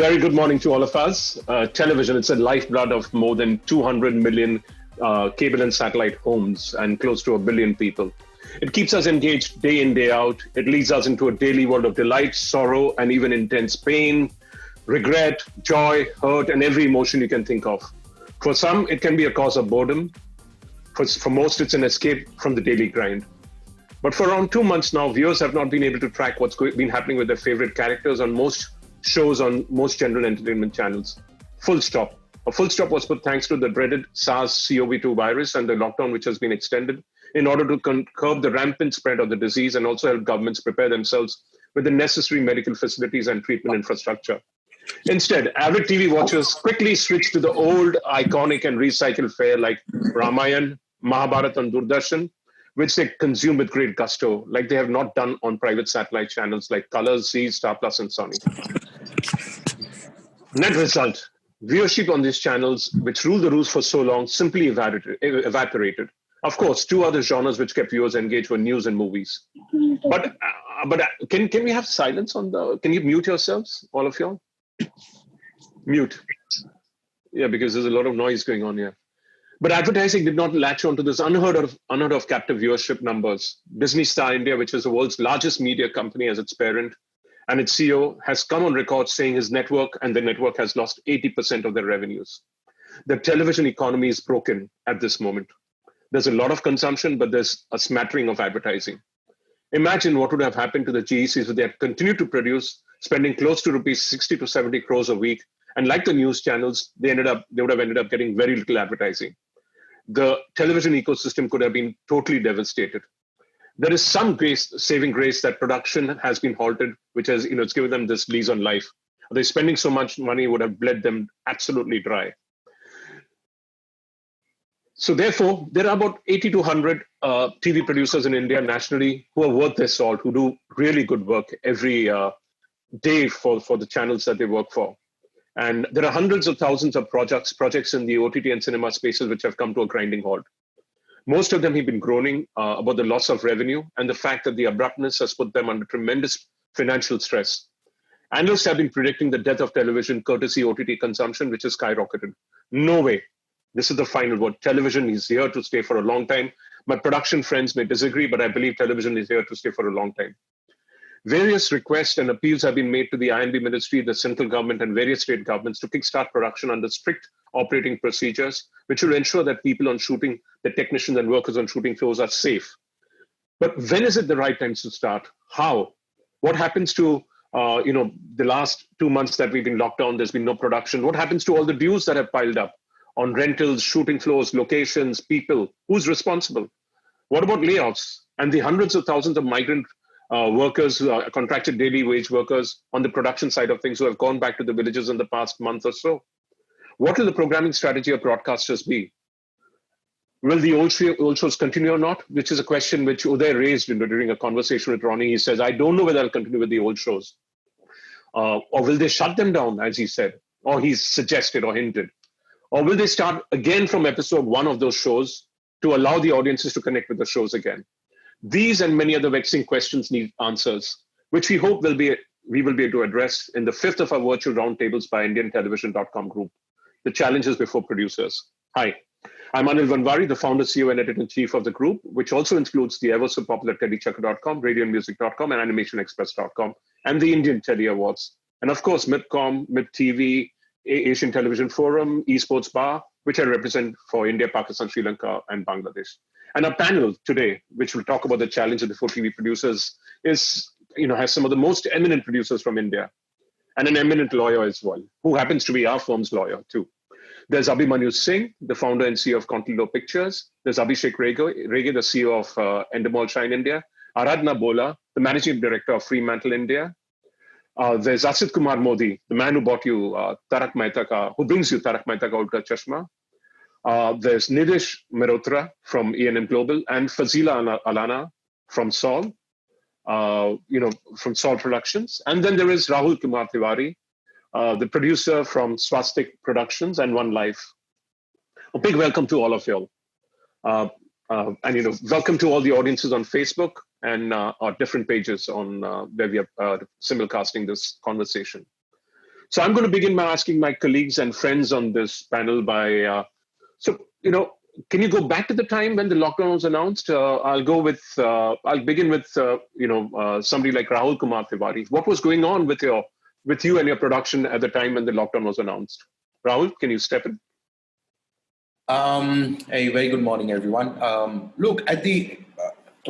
very good morning to all of us. Television, it's a lifeblood of more than 200 million cable and satellite homes and close to a billion people. It keeps us engaged day in, day out. It leads us into a daily world of delight, sorrow, and even intense pain, regret, joy, hurt, and every emotion you can think of. For some, it can be a cause of boredom. For most, it's an escape from the daily grind. But for around 2 months now, viewers have not been able to track what's been happening with their favorite characters on most shows on most general entertainment channels. Full stop. A full stop was put thanks to the dreaded SARS-CoV-2 virus and the lockdown which has been extended in order to curb the rampant spread of the disease and also help governments prepare themselves with the necessary medical facilities and treatment infrastructure. Instead, avid TV watchers quickly switched to the old, iconic and recycled fare like Ramayan, Mahabharata and Doordarshan, which they consume with great gusto, like they have not done on private satellite channels like Colors, Zee, Star Plus, and Sony. Net result, viewership on these channels, which ruled the roost for so long, simply evaporated. Of course, two other genres which kept viewers engaged were news and movies. But can we have silence on the? Can you mute yourselves, all of you? Mute. Yeah, because there's a lot of noise going on here. But advertising did not latch onto this unheard of captive viewership numbers. Disney Star India, which is the world's largest media company as its parent, and its CEO has come on record saying his network and the network has lost 80% of their revenues. The television economy is broken at this moment. There's a lot of consumption, but there's a smattering of advertising. Imagine what would have happened to the GECs if they had continued to produce, spending close to rupees 60 to 70 crores a week. And like the news channels, they would have ended up getting very little advertising. The television ecosystem could have been totally devastated. There is some saving grace that production has been halted, which has, it's given them this lease on life. They're spending so much money would have bled them absolutely dry. So therefore, there are about 80 to 100 TV producers in India nationally who are worth their salt, who do really good work every day for the channels that they work for. And there are hundreds of thousands of projects in the OTT and cinema spaces which have come to a grinding halt. Most of them have been groaning about the loss of revenue and the fact that the abruptness has put them under tremendous financial stress. Analysts have been predicting the death of television courtesy OTT consumption, which has skyrocketed. No way. This is the final word. Television is here to stay for a long time. My production friends may disagree, but I believe television is here to stay for a long time. Various requests and appeals have been made to the INB ministry, the central government, and various state governments to kickstart production under strict operating procedures, which will ensure that people on shooting, the technicians and workers on shooting floors are safe. But when is it the right time to start? How? What happens to the last 2 months that we've been locked down? There's been no production. What happens to all the dues that have piled up on rentals, shooting floors, locations, people? Who's responsible? What about layoffs and the hundreds of thousands of migrant workers, who are contracted daily wage workers on the production side of things who have gone back to the villages in the past month or so? What will the programming strategy of broadcasters be? Will the old shows continue or not? Which is a question which Uday raised during a conversation with Ronnie. He says, I don't know whether I'll continue with the old shows. Or will they shut them down, as he said, or he's suggested or hinted? Or will they start again from episode 1 of those shows to allow the audiences to connect with the shows again? These and many other vexing questions need answers, which we hope we will be able to address in the 5th of our virtual roundtables by IndianTelevision.com group. The challenges before producers. Hi, I'm Anil Vanwari, the founder, CEO, and editor-in-chief of the group, which also includes the ever so popular TeddyChakra.com, RadioandMusic.com, and AnimationExpress.com, and the Indian Teddy Awards. And of course, MIPCOM, MIP TV, Asian Television Forum, Esports Bar, which I represent for India, Pakistan, Sri Lanka, and Bangladesh. And our panel today, which will talk about the challenges before TV producers, has some of the most eminent producers from India and an eminent lawyer as well, who happens to be our firm's lawyer too. There's Abhimanyu Singh, the founder and CEO of Continental Pictures. There's Abhishek Rege, the CEO of Endemol Shine India. Aradhana Bola, the managing director of Fremantle India. There's Asit Kumar Modi, the man who bought you Tarak Mehta Ka, who brings you Tarak Mehta Ka Ulta Chashma. There's Nidish Mehrotra from E&M Global and Fazila Alana from Saul, from Saul Productions. And then there is Rahul Kumar Tiwari, the producer from Swastik Productions and One Life. A big welcome to all of you all. And welcome to all the audiences on Facebook and our different pages on where we are simulcasting this conversation. So I'm going to begin by asking my colleagues and friends on this panel can you go back to the time when the lockdown was announced? I'll begin with somebody like Rahul Kumar Tiwari. What was going on with you and your production at the time when the lockdown was announced? Rahul, can you step in? Hey, very good morning, everyone. Look,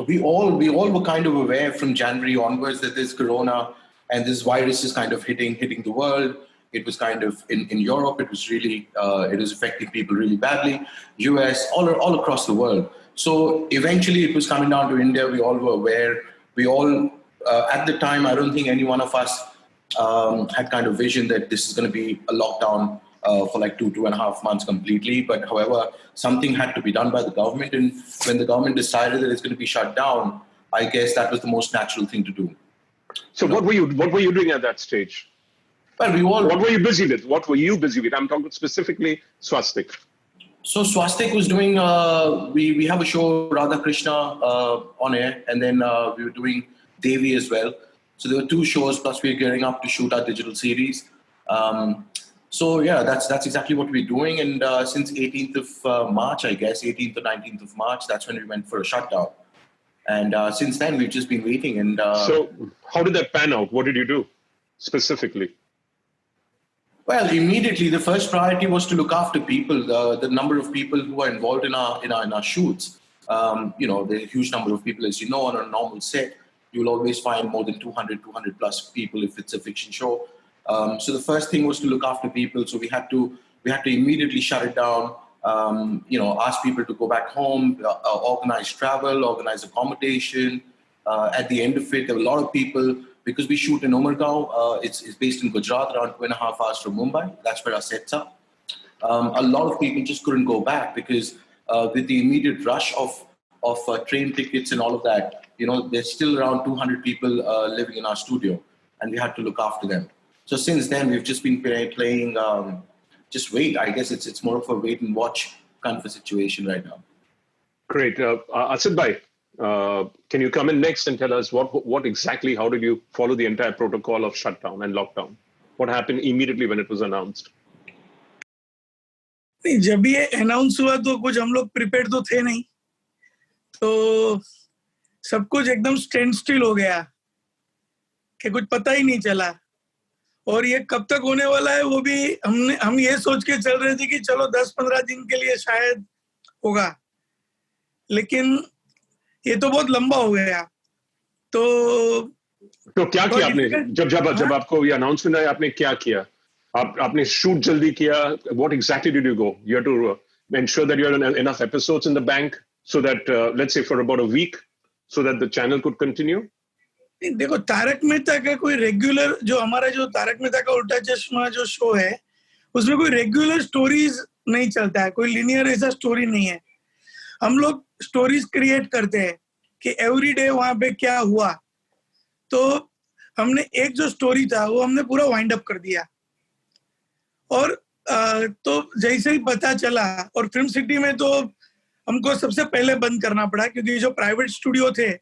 we all were kind of aware from January onwards that this corona and this virus is kind of hitting the world. It was kind of in Europe. It was really it was affecting people really badly. US, all across the world. So eventually, it was coming down to India. We all were aware. We all at the time, I don't think any one of us had kind of vision that this is going to be a lockdown for like 2.5 months completely. But however, something had to be done by the government, and when the government decided that it's going to be shut down, I guess that was the most natural thing to do. So what were you doing at that stage? Well, what were you busy with? What were you busy with? I'm talking specifically Swastik. So Swastik was doing, we have a show, Radha Krishna, on air, and then we were doing Devi as well. So there were 2 shows, plus we were gearing up to shoot our digital series. So yeah, that's exactly what we're doing. And since 18th of March, I guess, 18th or 19th of March, that's when we went for a shutdown. And since then, we've just been waiting. And so how did that pan out? What did you do specifically? Well, immediately the first priority was to look after people. The number of people who are involved in our shoots. There's a huge number of people, as you know, on a normal set. You'll always find more than 200 plus people if it's a fiction show. So the first thing was to look after people. So we had to immediately shut it down. Ask people to go back home, organize travel, organize accommodation. At the end of it, there were a lot of people. Because we shoot in Umargaon, it's based in Gujarat, around 2.5 hours from Mumbai. That's where our sets are. A lot of people just couldn't go back because with the immediate rush of train tickets and all of that, there's still around 200 people living in our studio, and we had to look after them. So since then, we've just been playing, just wait. I guess it's more of a wait and watch kind of a situation right now. Great. Asid bhai. Can you come in next and tell us what exactly, how did you follow the entire protocol of shutdown and lockdown? What happened immediately when it was announced? जब ये announce हुआ तो कुछ हम लोग prepared तो थे नहीं, तो सब कुछ एकदम स्टैंड स्टिल हो गया कि कुछ पता ही नहीं चला, और ये कब तक होने वाला है वो भी हम ये सोच के चल रहे थे कि चलो 10-15 दिन के लिए शायद होगा, लेकिन ये तो बहुत लंबा हो गया। तो क्या किया आपने जब आपको ये अनाउंसमेंट आया, आपने क्या किया? आपने शूट जल्दी किया? What exactly did you go? You had to ensure that you had enough episodes in the bank so that let's say for about a week so that the channel could continue. देखो, तारक मेहता का कोई regular, जो हमारा जो तारक मेहता का उल्टा चश्मा जो शो है, उसमें कोई रेगुलर स्टोरीज नहीं चलता है, कोई लिनियर ऐसा स्टोरी नहीं है। हम लोग स्टोरीज क्रिएट करते हैं कि एवरी डे वहां पे क्या हुआ। तो हमने एक जो स्टोरी था वो हमने पूरा वाइंड अप कर दिया, और तो जैसे ही पता चला, और फिल्म सिटी में तो हमको सबसे पहले बंद करना पड़ा क्योंकि जो प्राइवेट स्टूडियो थे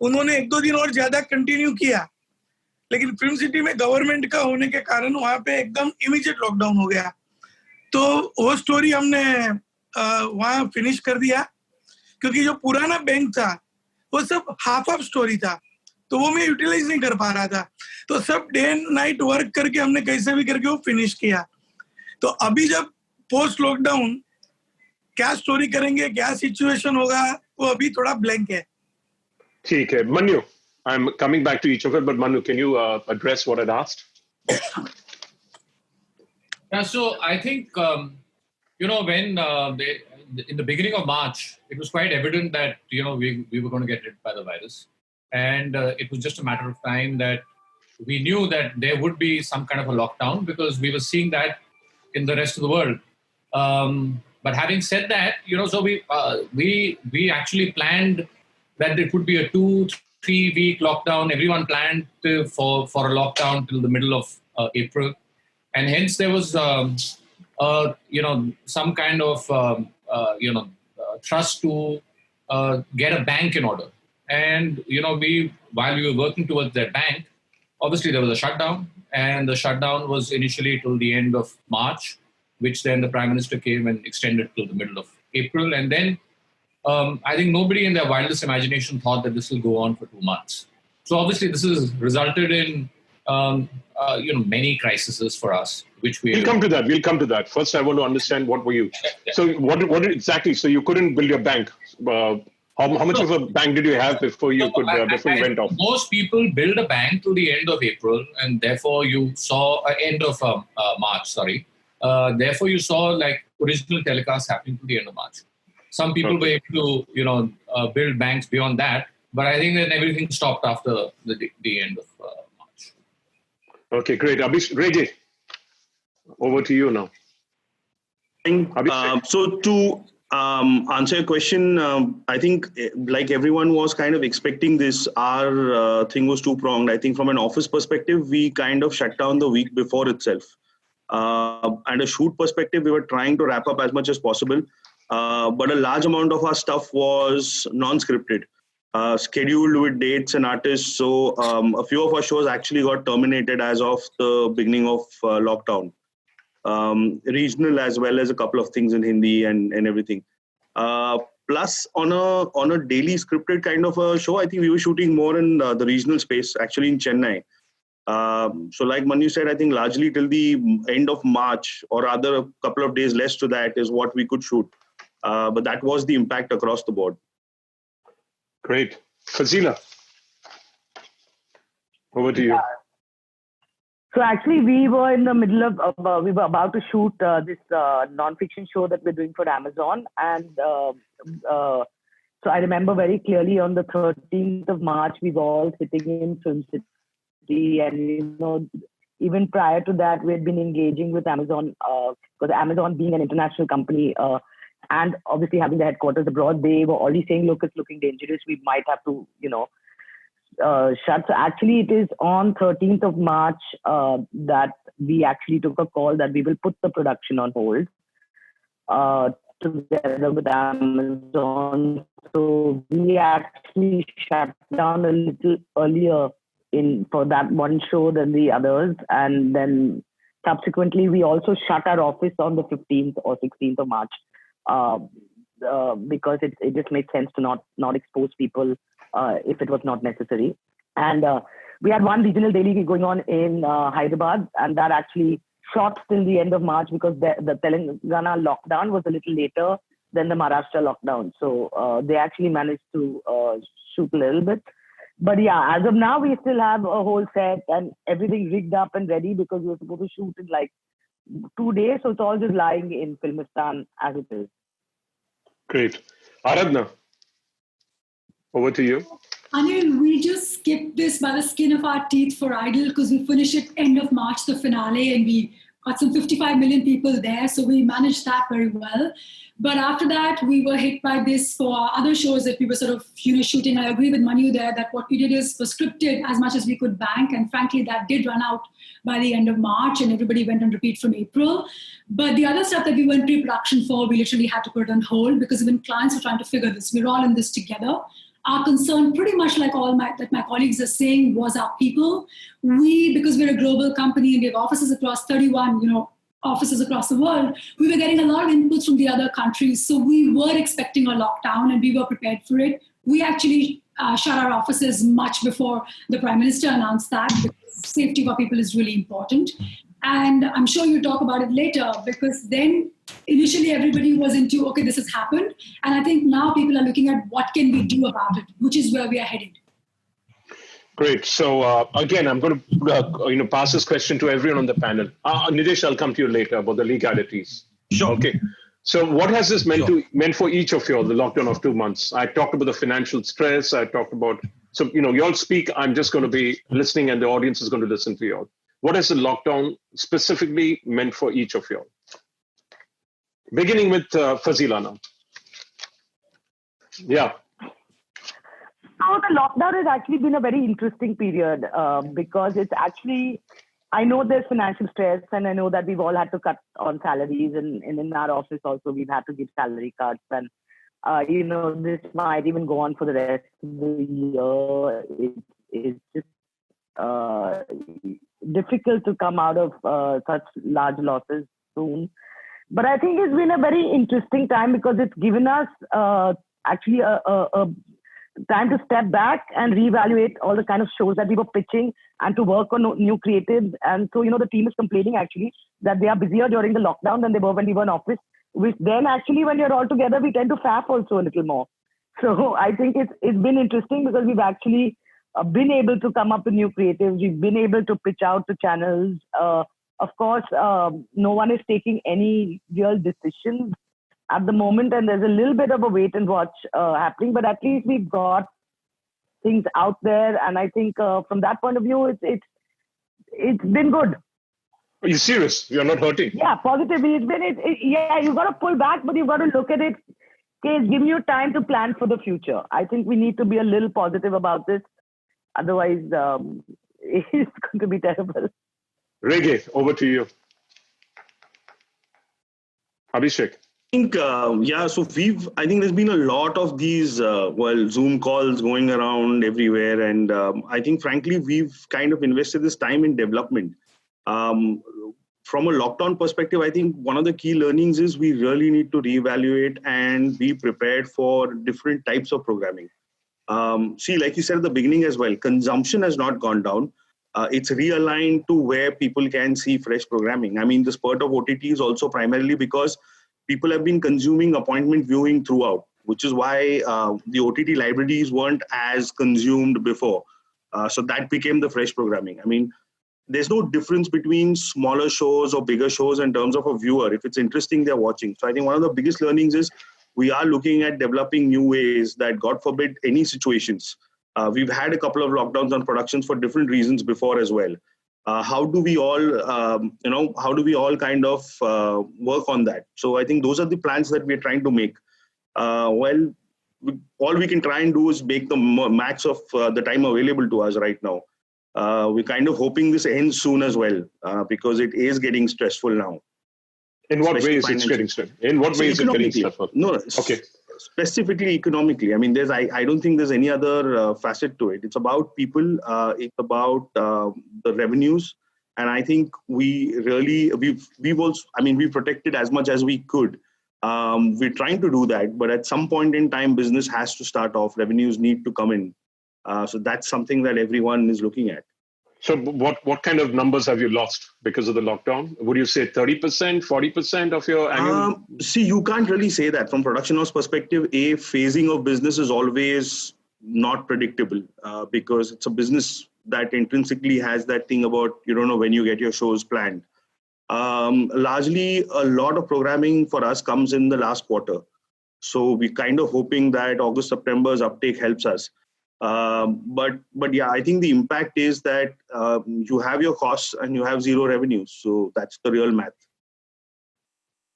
उन्होंने 1-2 दिन और ज्यादा कंटिन्यू किया, लेकिन फिल्म सिटी में गवर्नमेंट का होने के कारण वहां पे एकदम इमीडिएट लॉकडाउन हो गया। तो वो स्टोरी हमने वहां फिनिश कर दिया, क्योंकि जो पुराना बैंक था वो सब हाफ ऑफ स्टोरी था, तो वो मैं यूटिलाइज नहीं कर पा रहा था। तो सब डे एंड नाइट वर्क करके हमने कैसे भी करके वो फिनिश किया। तो अभी जब पोस्ट लॉकडाउन क्या स्टोरी करेंगे, क्या सिचुएशन होगा, वो अभी थोड़ा ब्लैंक है। ठीक है, Manu, I'm coming back to each of it, but Manu, can you address what I'd asked? Yeah, so I think, when in the beginning of March, it was quite evident that, we were going to get hit by the virus. And it was just a matter of time that we knew that there would be some kind of a lockdown because we were seeing that in the rest of the world. But having said that, so we actually planned that it would be a 2-3 week lockdown. Everyone planned for a lockdown till the middle of April. And hence there was, some kind of, trust to get a bank in order. And, while we were working towards that bank, obviously there was a shutdown, and the shutdown was initially till the end of March, which then the Prime Minister came and extended till the middle of April. And then I think nobody in their wildest imagination thought that this will go on for 2 months. So obviously this has resulted in many crises for us, which We'll come to that. First, I want to understand what were you. Yeah. So what exactly? So you couldn't build your bank. How much of a bank did you have before you went off? Most people build a bank till the end of April, and therefore you saw end of March. Sorry, therefore you saw like original telecasts happening to the end of March. Some people were able to build banks beyond that, but I think that everything stopped after the end of March. Okay, great. Reggie, over to you now. So to answer your question, I think like everyone was kind of expecting this, our thing was two-pronged. I think from an office perspective, we kind of shut down the week before itself. And a shoot perspective, we were trying to wrap up as much as possible. But a large amount of our stuff was non-scripted, scheduled with dates and artists. So a few of our shows actually got terminated as of the beginning of lockdown. Regional as well as a couple of things in Hindi and everything. Plus on a daily scripted kind of a show, I think we were shooting more in the regional space, actually in Chennai. So like Manu said, I think largely till the end of March, or rather a couple of days less to that, is what we could shoot. But that was the impact across the board. Great. Fazila, over to you. So actually, we were in the middle of, we were about to shoot this non-fiction show that we're doing for Amazon. And so I remember very clearly on the 13th of March, we were all sitting in Film City. And, even prior to that, we had been engaging with Amazon, because Amazon being an international company and obviously having the headquarters abroad, they were already saying, look, it's looking dangerous. We might have to, shut. So actually it is on 13th of March that we actually took a call that we will put the production on hold together with Amazon. So we actually shut down a little earlier for that one show than the others. And then subsequently, we also shut our office on the 15th or 16th of March because it just made sense to not expose people if it was not necessary. And we had one regional daily going on in Hyderabad, and that actually shot till the end of March because the Telangana lockdown was a little later than the Maharashtra lockdown. So they actually managed to shoot a little bit. But yeah, as of now, we still have a whole set and everything rigged up and ready because we were supposed to shoot in like 2 days. So it's all just lying in Filmistan as it is. Great. Aradhna, over to you. Anil, we just skipped this by the skin of our teeth for Idol because we finished it end of March, the finale, and we got some 55 million people there. So we managed that very well. But after that, we were hit by this for our other shows that we were sort of shooting. I agree with Manu there that what we did was scripted as much as we could bank. And frankly, that did run out by the end of March and everybody went on repeat from April. But the other stuff that we were in pre-production for, we literally had to put it on hold because even clients were trying to figure this. We're all in this together. Our concern, pretty much like my colleagues are saying, was our people. Because we're a global company and we have offices across 31, offices across the world, we were getting a lot of inputs from the other countries. So we were expecting a lockdown and we were prepared for it. We actually shut our offices much before the Prime Minister announced that because safety of our people is really important. And I'm sure you'll talk about it later because then initially everybody was into, okay, this has happened. And I think now people are looking at what can we do about it, which is where we are headed. Great. So again, I'm going to pass this question to everyone on the panel. Nidesh, I'll come to you later about the legalities. Sure. Okay. So what has this meant for each of you all, the lockdown of 2 months? I talked about the financial stress. I talked about, you all speak. I'm just going to be listening and the audience is going to listen to you all. What has the lockdown specifically meant for each of you all? Beginning with Fazila now. Yeah. So the lockdown has actually been a very interesting period because it's actually, I know there's financial stress and I know that we've all had to cut on salaries and in our office also we've had to give salary cuts and, this might even go on for the rest of the year. It's just difficult to come out of such large losses soon. But I think it's been a very interesting time because it's given us actually a time to step back and reevaluate all the kind of shows that we were pitching and to work on new creatives. And so, the team is complaining actually that they are busier during the lockdown than they were when we were in office, which then actually when you're all together, we tend to faff also a little more. So I think it's been interesting because we've actually been able to come up with new creatives. We've been able to pitch out to channels. Of course, no one is taking any real decisions at the moment, and there's a little bit of a wait and watch happening, but at least we've got things out there. And I think from that point of view, it's been good. Are you serious? You're not hurting? Yeah, positively. You've got to pull back, but you've got to look at it. Okay, it's giving you time to plan for the future. I think we need to be a little positive about this. Otherwise, it's going to be terrible. Reggae, over to you. Abhishek. I think, so I think there's been a lot of these, Zoom calls going around everywhere. And I think, frankly, we've kind of invested this time in development. From a lockdown perspective, I think one of the key learnings is we really need to reevaluate and be prepared for different types of programming. Like you said at the beginning as well, consumption has not gone down. It's realigned to where people can see fresh programming. I mean, the spurt of OTT is also primarily because people have been consuming appointment viewing throughout, which is why the OTT libraries weren't as consumed before. So that became the fresh programming. I mean, there's no difference between smaller shows or bigger shows in terms of a viewer. If it's interesting, they're watching. So I think one of the biggest learnings is we are looking at developing new ways that, God forbid, any situations. We've had a couple of lockdowns on productions for different reasons before as well. How do we all kind of work on that? So I think those are the plans that we're trying to make. All we can try and do is make the max of the time available to us right now. We're kind of hoping this ends soon as well, because it is getting stressful now. In what way is it getting stressful? In what way is it getting stressful? No, okay. Specifically economically. I mean, I don't think there's any other facet to it. It's about people. It's about the revenues, and I think we've protected as much as we could. We're trying to do that, but at some point in time, business has to start off. Revenues need to come in. So that's something that everyone is looking at. So what kind of numbers have you lost because of the lockdown? Would you say 30%, 40% of your annual? You can't really say that. From production house perspective, phasing of business is always not predictable because it's a business that intrinsically has that thing about you don't know when you get your shows planned. Largely, a lot of programming for us comes in the last quarter. So we're kind of hoping that August, September's uptake helps us. But yeah, I think the impact is that you have your costs and you have zero revenues. So that's the real math.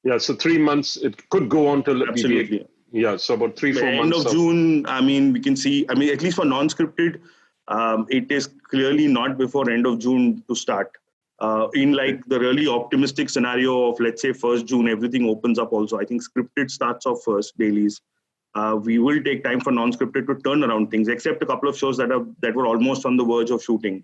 Yeah, so 3 months, it could go on till absolutely. So about 3-4 months. End of June, we can see, at least for non-scripted, it is clearly not before end of June to start. In like the really optimistic scenario of, let's say, 1st June, everything opens up also. I think scripted starts off first, dailies. We will take time for non-scripted to turn around things, except a couple of shows that were almost on the verge of shooting.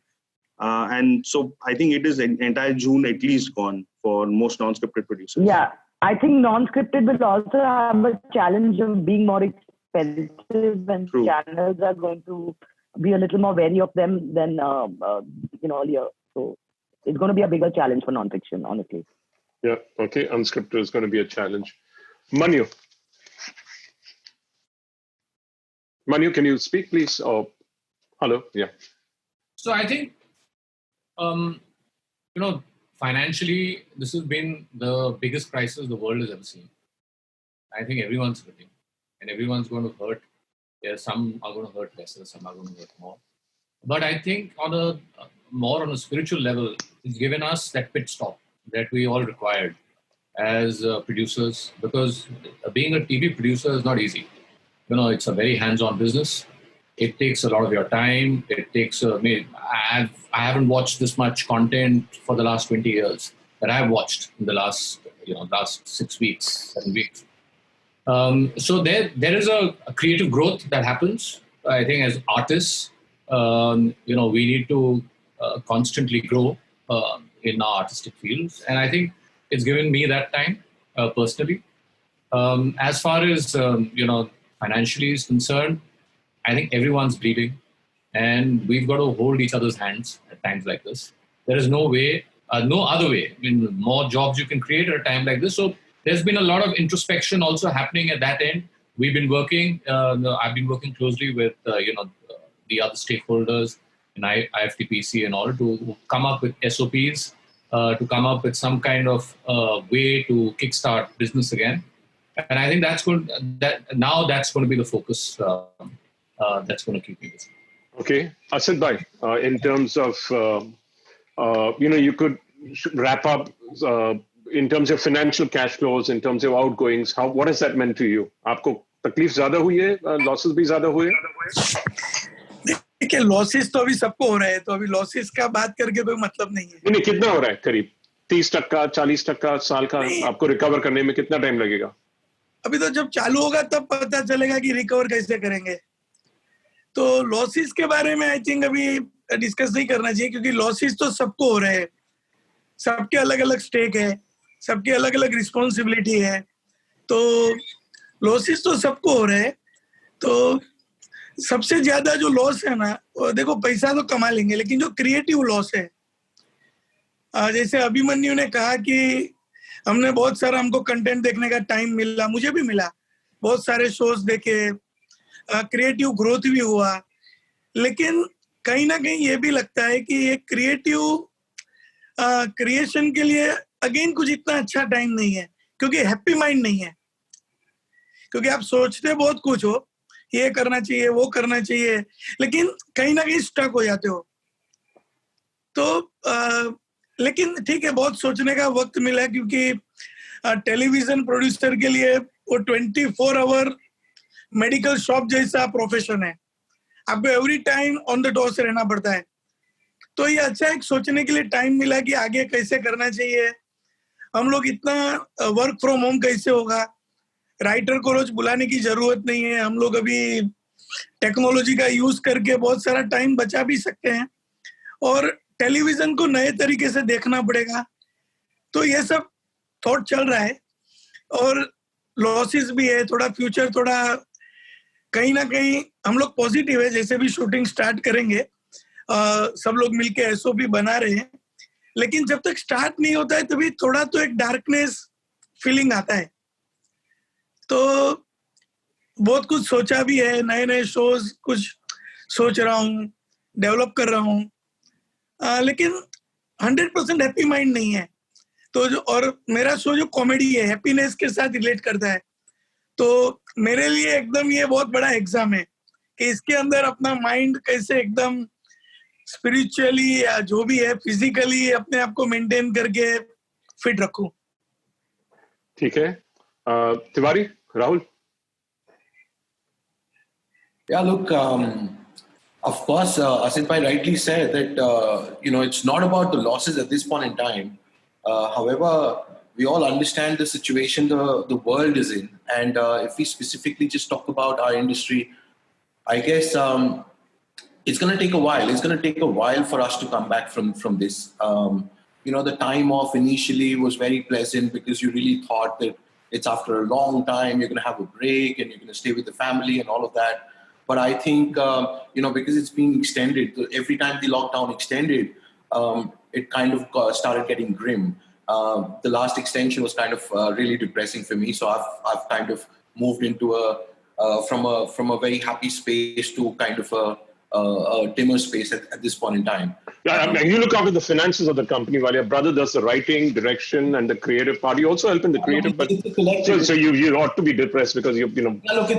And so I think it is entire June at least gone for most non-scripted producers. Yeah, I think non-scripted will also have a challenge of being more expensive, and True. Channels are going to be a little more wary of them than earlier. So it's going to be a bigger challenge for non-fiction, honestly. Yeah, okay. Unscripted is going to be a challenge. Manu, can you speak, please? Oh, hello. Yeah. So I think, financially, this has been the biggest crisis the world has ever seen. I think everyone's hurting, and everyone's going to hurt. Yeah, some are going to hurt less, some are going to hurt more. But I think more on a spiritual level, it's given us that pit stop that we all required as producers, because being a TV producer is not easy. It's a very hands-on business. It takes a lot of your time. It takes, I haven't watched this much content for the last 20 years that I've watched in the last 6 weeks, 7 weeks. So there is a creative growth that happens. I think as artists, we need to constantly grow in our artistic fields. And I think it's given me that time personally. As far as, financially is concerned, I think everyone's bleeding and we've got to hold each other's hands at times like this. There is no way, no other way. I mean, more jobs you can create at a time like this. So there's been a lot of introspection also happening at that end. We've been working, I've been working closely with, the other stakeholders in IFTPC in order to come up with SOPs, to come up with some kind of way to kickstart business again. And I think that's going to be the focus that's going to keep me busy. Okay. Asit bhai, in terms of, you could wrap up in terms of financial cash flows, in terms of outgoings, what has that meant to you? आपको तकलीफ ज़्यादा हुई है, losses भी ज़्यादा हुए? देखिए losses तो अभी सबको हो रहा है, तो अभी losses का बात करके कोई मतलब नहीं है। नहीं, कितना हो रहा है करीब? 30%, 40% साल का आपको रिकवर करने में कितना टाइम लगेगा? अभी तो जब चालू होगा तब पता चलेगा कि रिकवर कैसे करेंगे। तो लॉसेस के बारे में आई थिंक अभी डिस्कस नहीं करना चाहिए, क्योंकि लॉसेस तो सबको हो रहे हैं, सबके अलग अलग स्टेक है, सबके अलग अलग रिस्पॉन्सिबिलिटी है, तो लॉसेस तो सबको हो रहे हैं। तो सबसे ज्यादा जो लॉस है ना, देखो पैसा तो कमा लेंगे, लेकिन जो क्रिएटिव लॉस है, जैसे अभिमन्यु ने कहा कि हमने बहुत सारा, हमको कंटेंट देखने का टाइम मिला, मुझे भी मिला, बहुत सारे शोज देखे, क्रिएटिव ग्रोथ भी हुआ, लेकिन कहीं ना कहीं ये भी लगता है कि ये क्रिएटिव क्रिएशन के लिए अगेन कुछ इतना अच्छा टाइम नहीं है, क्योंकि हैप्पी माइंड नहीं है, क्योंकि आप सोचते बहुत कुछ हो, ये करना चाहिए, वो करना चाहिए, लेकिन कहीं ना कहीं स्टक हो जाते हो। तो लेकिन ठीक है, बहुत सोचने का वक्त मिला, क्योंकि टेलीविजन प्रोड्यूसर के लिए वो 24 आवर मेडिकल शॉप जैसा प्रोफेशन है, आपको every time on the toss रहना पड़ता है। तो ये अच्छा एक सोचने के लिए टाइम मिला कि आगे कैसे करना चाहिए, हम लोग इतना वर्क फ्रॉम होम कैसे होगा, राइटर को रोज बुलाने की जरूरत नहीं है, हम लोग अभी टेक्नोलॉजी का यूज करके बहुत सारा टाइम बचा भी सकते हैं, और टेलीविजन को नए तरीके से देखना पड़ेगा। तो ये सब थॉट चल रहा है, और लॉसेस भी है, थोड़ा फ्यूचर थोड़ा कहीं ना कहीं हम लोग पॉजिटिव है, जैसे भी शूटिंग स्टार्ट करेंगे, सब लोग मिलके एसओपी बना रहे हैं, लेकिन जब तक स्टार्ट नहीं होता है तभी थोड़ा तो एक डार्कनेस फीलिंग आता है। तो बहुत कुछ सोचा भी है, नए नए शोज कुछ सोच रहा हूँ, डेवलप कर रहा हूँ, लेकिन 100% हैप्पी माइंड नहीं है। तो जो, और मेरा शो जो कॉमेडी है, हैप्पीनेस के साथ रिलेट करता है, तो मेरे लिए एकदम ये बहुत बड़ा एग्जाम है कि इसके अंदर अपना माइंड कैसे एकदम स्पिरिचुअली या जो भी है फिजिकली अपने आप को मेंटेन करके फिट रखूं। ठीक है, Tiwari, Rahul. Yeah, look, of course, Asit bhai rightly said that, it's not about the losses at this point in time. However, we all understand the situation the world is in. And if we specifically just talk about our industry, I guess it's going to take a while. It's going to take a while for us to come back from this. The time off initially was very pleasant because you really thought that it's after a long time, you're going to have a break and you're going to stay with the family and all of that. But I think, because it's being extended, every time the lockdown extended, it kind of started getting grim. The last extension was kind of really depressing for me. So I've kind of moved into from a very happy space to kind of a dimmer space at this point in time. Yeah, you look after the finances of the company while your brother does the writing, direction, and the creative part. You also help in the creative, but so you ought to be depressed because you know. Yeah, look,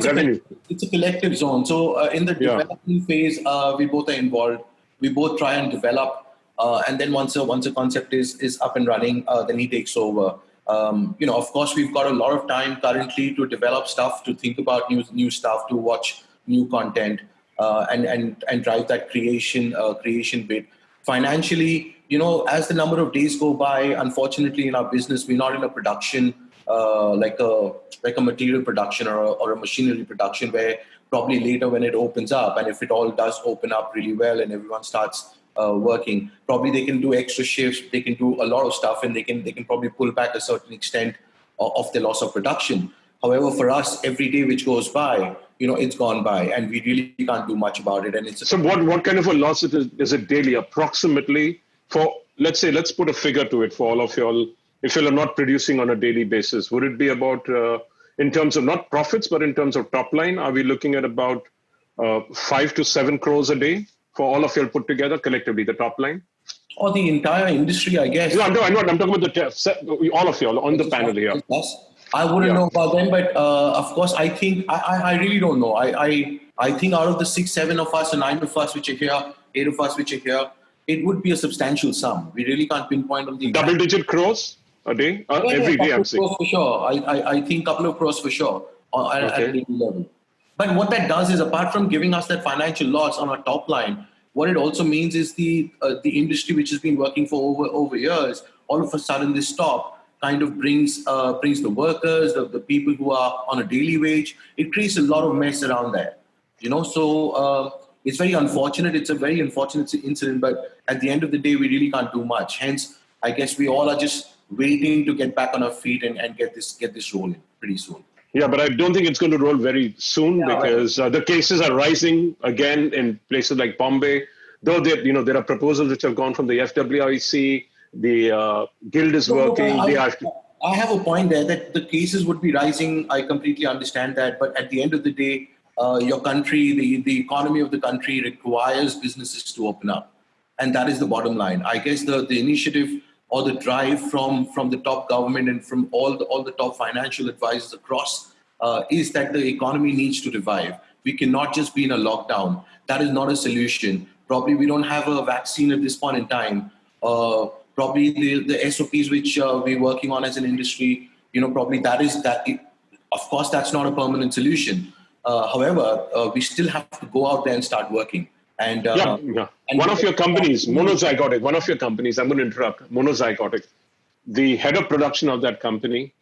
it's a collective zone. So in the development phase, we both are involved. We both try and develop, and then once a concept is up and running, then he takes over. Of course, we've got a lot of time currently to develop stuff, to think about new stuff, to watch new content. And drive that creation bit. Financially, as the number of days go by, unfortunately in our business, we're not in a production like a material production or a machinery production where probably later when it opens up, and if it all does open up really well and everyone starts working. Probably they can do extra shifts, they can do a lot of stuff, and they can probably pull back a certain extent of the loss of production. However, for us, every day which goes by, it's gone by, and we really can't do much about it. And so what kind of a loss is it daily, approximately? For let's put a figure to it for all of y'all. If you're not producing on a daily basis, would it be about in terms of not profits, but in terms of top line? Are we looking at about 5 to 7 crores a day for all of y'all put together collectively, the top line? Or the entire industry, I guess. No, I'm talking about all of y'all on the panel here. I wouldn't know about them, but of course, I think I really don't know. I think out of the 6, 7 of us, or 9 of us which are here, 8 of us which are here, it would be a substantial sum. We really can't pinpoint on the double-digit crores a day, every day. I'm saying for sure. I think a couple of crores for sure at daily level. But what that does is, apart from giving us that financial loss on our top line, what it also means is the industry which has been working for over years, all of a sudden this stop kind of brings the workers, the people who are on a daily wage. It creates a lot of mess around there, So it's very unfortunate. It's a very unfortunate incident, but at the end of the day, we really can't do much. Hence, I guess we all are just waiting to get back on our feet and get this rolling pretty soon. Yeah, but I don't think it's going to roll very soon because the cases are rising again in places like Bombay. Though there are proposals which have gone from the FWIC, the guild is working. I have a point there that the cases would be rising. I completely understand that, but at the end of the day, your country, the economy of the country requires businesses to open up, and that is the bottom line. I guess the initiative or the drive from the top government and from all the top financial advisors across is that the economy needs to revive. We cannot just be in a lockdown. That is not a solution. Probably we don't have a vaccine at this point in time. Probably the SOPs which we're working on as an industry, probably of course, that's not a permanent solution. However, we still have to go out there and start working. And one of your companies, Monozygotic, I'm going to interrupt, Monozygotic, the head of production of that company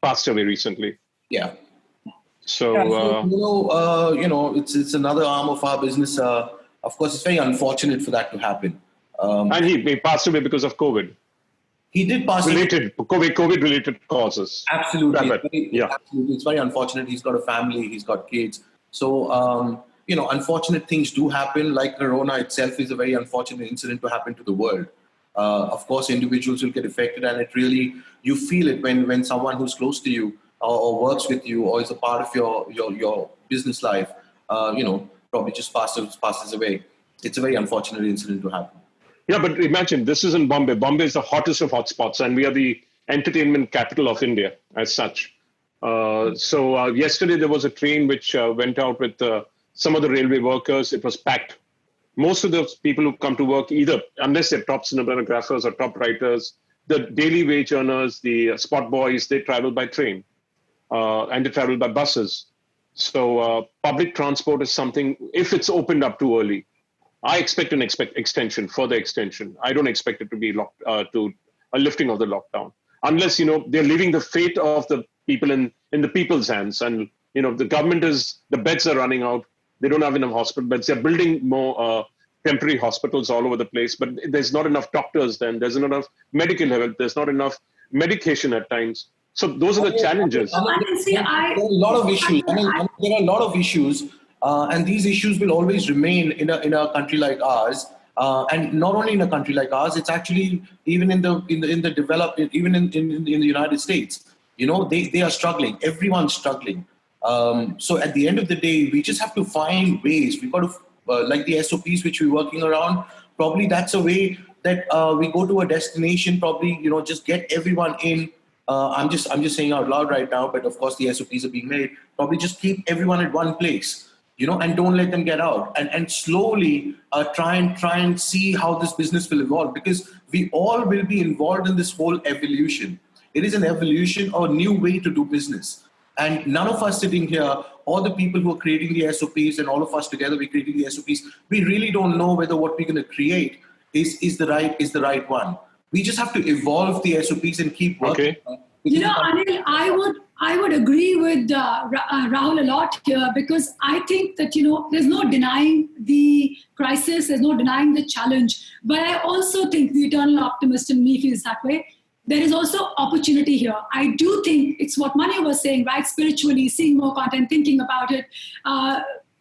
passed away recently. Yeah. So, it's another arm of our business. Of course, it's very unfortunate for that to happen. And he passed away because of COVID. He did pass away. COVID-related causes. Absolutely. Absolutely. It's very unfortunate. He's got a family. He's got kids. So, unfortunate things do happen. Like Corona itself is a very unfortunate incident to happen to the world. Of course, individuals will get affected, and you feel it when someone who's close to you or works with you or is a part of your business life, probably just passes away. It's a very unfortunate incident to happen. Yeah, but imagine this is in Bombay. Bombay is the hottest of hotspots, and we are the entertainment capital of India as such. So yesterday there was a train which went out with some of the railway workers. It was packed. Most of those people who come to work, either unless they're top cinematographers or top writers, the daily wage earners, the spot boys, they travel by train and they travel by buses. So public transport is something, if it's opened up too early, I expect an further extension. I don't expect it to be to a lifting of the lockdown, unless, they're leaving the fate of the people in the people's hands. And, the government the beds are running out. They don't have enough hospital beds. They're building more temporary hospitals all over the place, but there's not enough doctors then. There's not enough medical help. There's not enough medication at times. So those are the challenges. There are a lot of issues. There are a lot of issues. And these issues will always remain in a country like ours, and not only in a country like ours. It's actually even in the developed, even in the United States. They are struggling. Everyone's struggling. So at the end of the day, we just have to find ways. We've got to like the SOPs which we're working around. Probably that's a way that we go to a destination. Probably just get everyone in. I'm just saying out loud right now, but of course the SOPs are being made. Probably just keep everyone at one place. And don't let them get out, and slowly try and see how this business will evolve, because we all will be involved in this whole evolution. It is an evolution or a new way to do business. And none of us sitting here, all the people who are creating the SOPs and all of us together, we're creating the SOPs, we really don't know whether what we're going to create is the right one. We just have to evolve the SOPs and keep working. Okay. Anil, I would agree with Rahul a lot here, because I think that, there's no denying the crisis, there's no denying the challenge. But I also think the eternal optimist in me feels that way. There is also opportunity here. I do think it's what Manu was saying, right? Spiritually, seeing more content, thinking about it.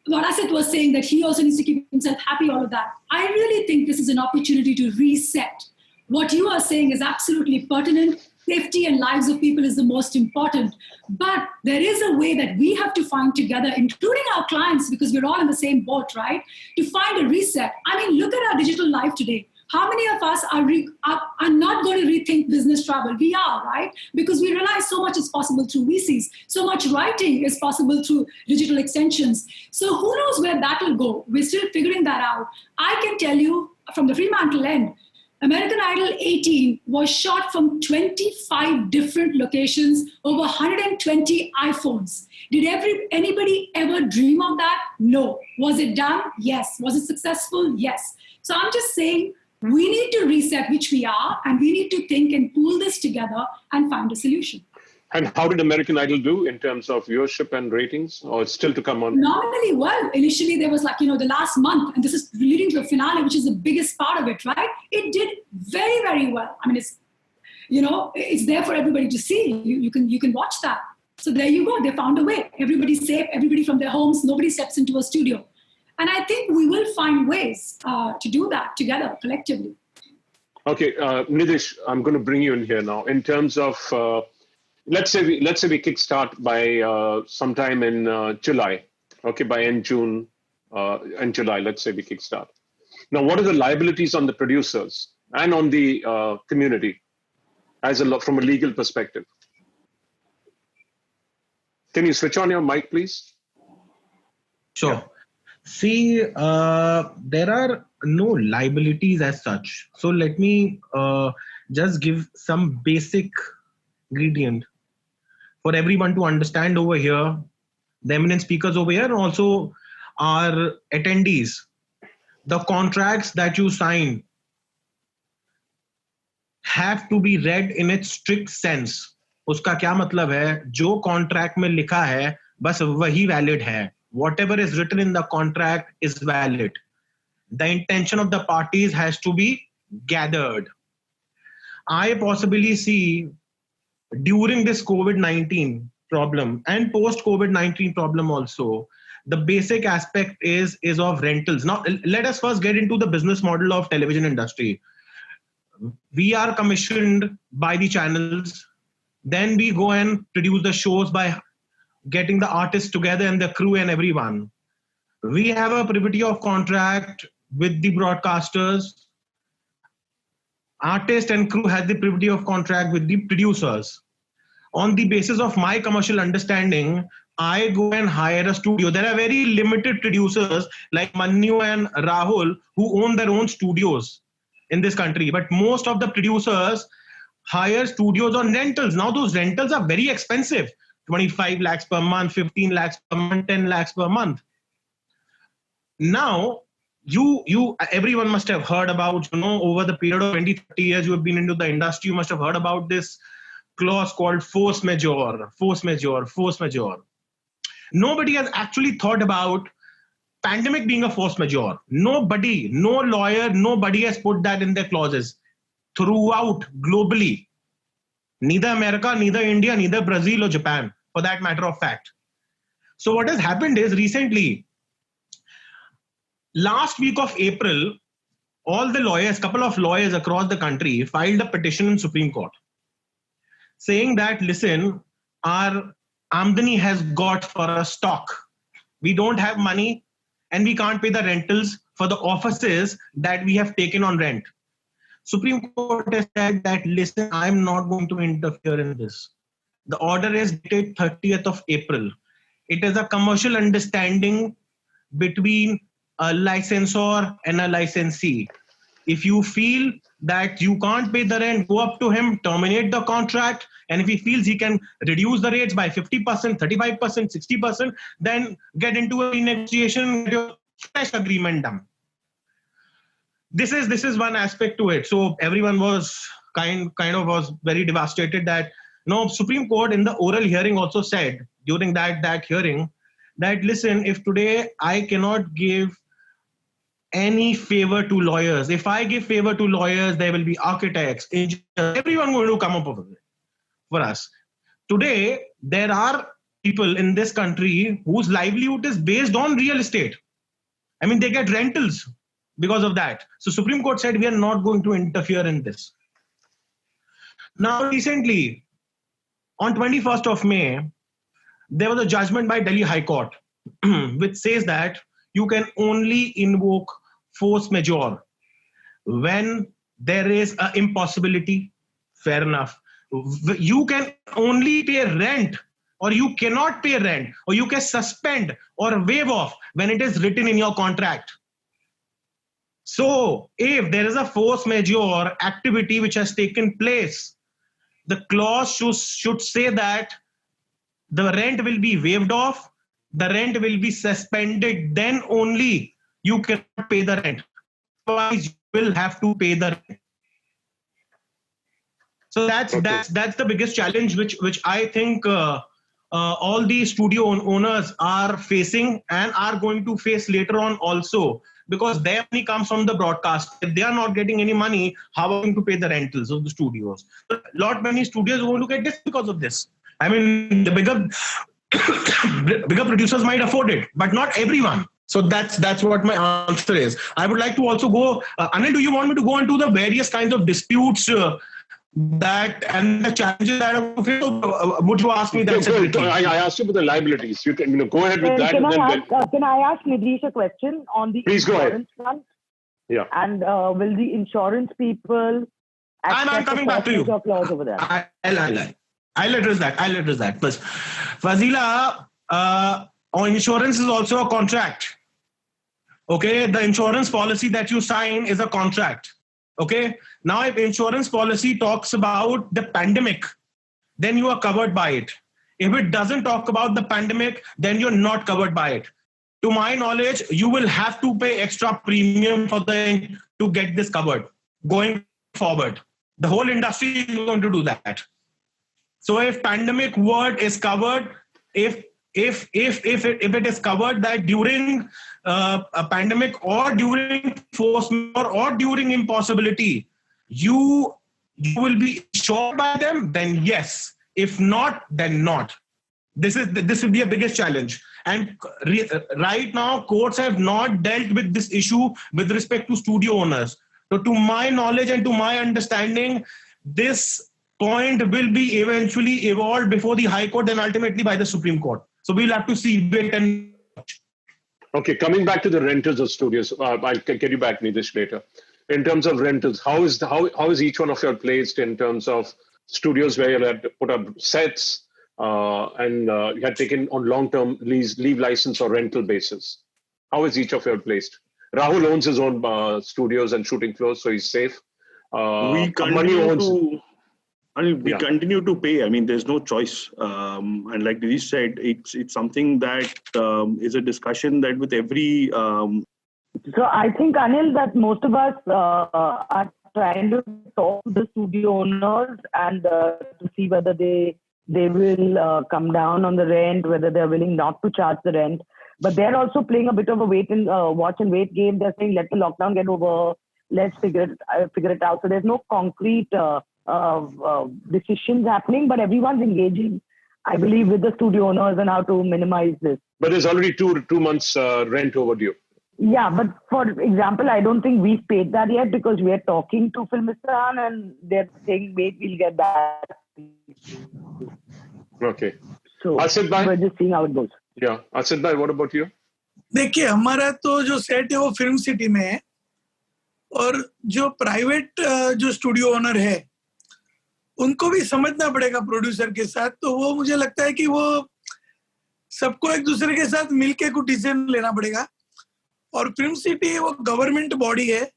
What Asit was saying, that he also needs to keep himself happy, all of that. I really think this is an opportunity to reset. What you are saying is absolutely pertinent. Safety and lives of people is the most important. But there is a way that we have to find together, including our clients, because we're all in the same boat, right? To find a reset. I mean, look at our digital life today. How many of us are not going to rethink business travel? We are, right? Because we realize so much is possible through VCs. So much writing is possible through digital extensions. So who knows where that will go? We're still figuring that out. I can tell you from the Fremantle end, American Idol 18 was shot from 25 different locations, over 120 iPhones. Did anybody ever dream of that? No. Was it done? Yes. Was it successful? Yes. So I'm just saying, we need to reset, which we are, and we need to think and pool this together and find a solution. And how did American Idol do in terms of viewership and ratings, or it's still to come on? Nominally well. Initially, there was the last month, and this is leading to the finale, which is the biggest part of it, right? It did very, very well. I mean, it's there for everybody to see. You can watch that. So there you go. They found a way. Everybody's safe. Everybody from their homes. Nobody steps into a studio. And I think we will find ways to do that together, collectively. Okay, Nitish, I'm going to bring you in here now. In terms of, let's say we kickstart by sometime in July. Okay, by end June and July, let's say we kickstart. Now, what are the liabilities on the producers and on the community from a legal perspective? Can you switch on your mic, please? Sure. Yeah. See, there are no liabilities as such. So let me just give some basic ingredient for everyone to understand over here, the eminent speakers over here, and also our attendees. The contracts that you sign have to be read in its strict sense. उसका क्या मतलब है? जो contract में लिखा है, बस वही valid है. Whatever is written in the contract is valid. The intention of the parties has to be gathered. I possibly see during this COVID-19 problem and post-COVID-19 problem also, the basic aspect is of rentals. Now, let us first get into the business model of television industry. We are commissioned by the channels. Then we go and produce the shows by getting the artists together and the crew and everyone. We have a privity of contract with the broadcasters. Artist and crew has the privity of contract with the producers. On the basis of my commercial understanding, I go and hire a studio. There are very limited producers like Manu and Rahul who own their own studios in this country. But most of the producers hire studios on rentals. Now those rentals are very expensive. 25 lakhs per month, 15 lakhs per month, 10 lakhs per month. Now, everyone must have heard about, over the period of 20, 30 years you have been into the industry, you must have heard about this clause called force majeure, force majeure, force majeure. Nobody has actually thought about pandemic being a force majeure. Nobody, no lawyer, nobody has put that in their clauses throughout globally. Neither America, neither India, neither Brazil or Japan, for that matter of fact. So what has happened is recently, last week of April, all the lawyers, couple of lawyers across the country filed a petition in Supreme Court saying that, listen, our Amdani has got for a stock. We don't have money and we can't pay the rentals for the offices that we have taken on rent. Supreme Court has said that, listen, I'm not going to interfere in this. The order is dated 30th of April. It is a commercial understanding between a licensor and a licensee. If you feel that you can't pay the rent, go up to him, terminate the contract. And if he feels he can reduce the rates by 50%, 35%, 60%, then get into a renegotiation, get your fresh agreement done. This is one aspect to it. So everyone was kind of was very devastated that No, Supreme Court in the oral hearing also said during that hearing that listen, if today I cannot give any favor to lawyers, if I give favor to lawyers, there will be architects, engineers, everyone going to come up with it for us. Today, there are people in this country whose livelihood is based on real estate. I mean, they get rentals because of that. So Supreme Court said we are not going to interfere in this. Now, recently, on 21st of May, there was a judgment by Delhi High Court which says that you can only invoke force majeure when there is an impossibility. Fair enough. You can only pay rent, or you cannot pay rent, or you can suspend or waive off when it is written in your contract. So if there is a force majeure activity which has taken place, the clause should say that the rent will be waived off, the rent will be suspended, then only you can pay the rent. Otherwise, you will have to pay the rent. So that's the biggest challenge which I think all the studio owners are facing and are going to face later on also, because their money comes from the broadcast. If they are not getting any money, how are they going to pay the rentals of the studios? Many studios are going to get this because of this. I mean, the bigger producers might afford it, but not everyone. So that's what my answer is. I would like to also go, Anil, do you want me to go into the various kinds of disputes that and the challenges that are faced? Would you ask me that? I asked you about the liabilities. You can go ahead with that. Can I ask Nidhish a question on the insurance front? Yeah. And will the insurance people I'm coming back to you. Over there? I'll address that. But Fazila, insurance is also a contract. Okay, the insurance policy that you sign is a contract. Okay, now if insurance policy talks about the pandemic, then you are covered by it. If it doesn't talk about the pandemic, then you're not covered by it. To my knowledge, you will have to pay extra premium to get this covered going forward. The whole industry is going to do that. So if pandemic word is covered, if it is covered that during a pandemic or during force majeure or during impossibility, you will be insured by them, then yes. If not, then not. This will be a biggest challenge. And right now, courts have not dealt with this issue with respect to studio owners. So to my knowledge and to my understanding, this point will be eventually evolved before the High Court and ultimately by the Supreme Court. So we'll have to see, wait and watch. Okay, coming back to the rentals of studios, I'll get you back, Nidhish, later. In terms of rentals, how is each one of you placed in terms of studios where you had to put up sets and you had taken on long-term leave license or rental basis? How is each of you placed? Rahul owns his own studios and shooting floors, so he's safe. We continue to pay. I mean, there's no choice. And like Nidhish said, it's something that is a discussion that with every... So I think, Anil, that most of us are trying to talk to the studio owners and to see whether they will come down on the rent, whether they're willing not to charge the rent. But they're also playing a bit of a watch and wait game. They're saying, let the lockdown get over. Let's figure it out. So there's no concrete decisions happening, but everyone's engaging, I believe, with the studio owners and how to minimize this. But there's already two months rent overdue. Yeah, but for example, I don't think we've paid that yet because we are talking to Filmistan and they're saying, wait, we'll get back. Okay. So Asid bhai? We're just seeing how it goes. Yeah. Asid bhai, what about you? देखिए, हमारा तो जो set है वो film city में है और जो प्राइवेट जो स्टूडियो ओनर है उनको भी समझना पड़ेगा प्रोड्यूसर के साथ. तो वो मुझे लगता है कि वो सबको एक दूसरे के साथ मिलके कुछ डिसीजन लेना पड़ेगा. और फिल्म सिटी वो गवर्नमेंट बॉडी है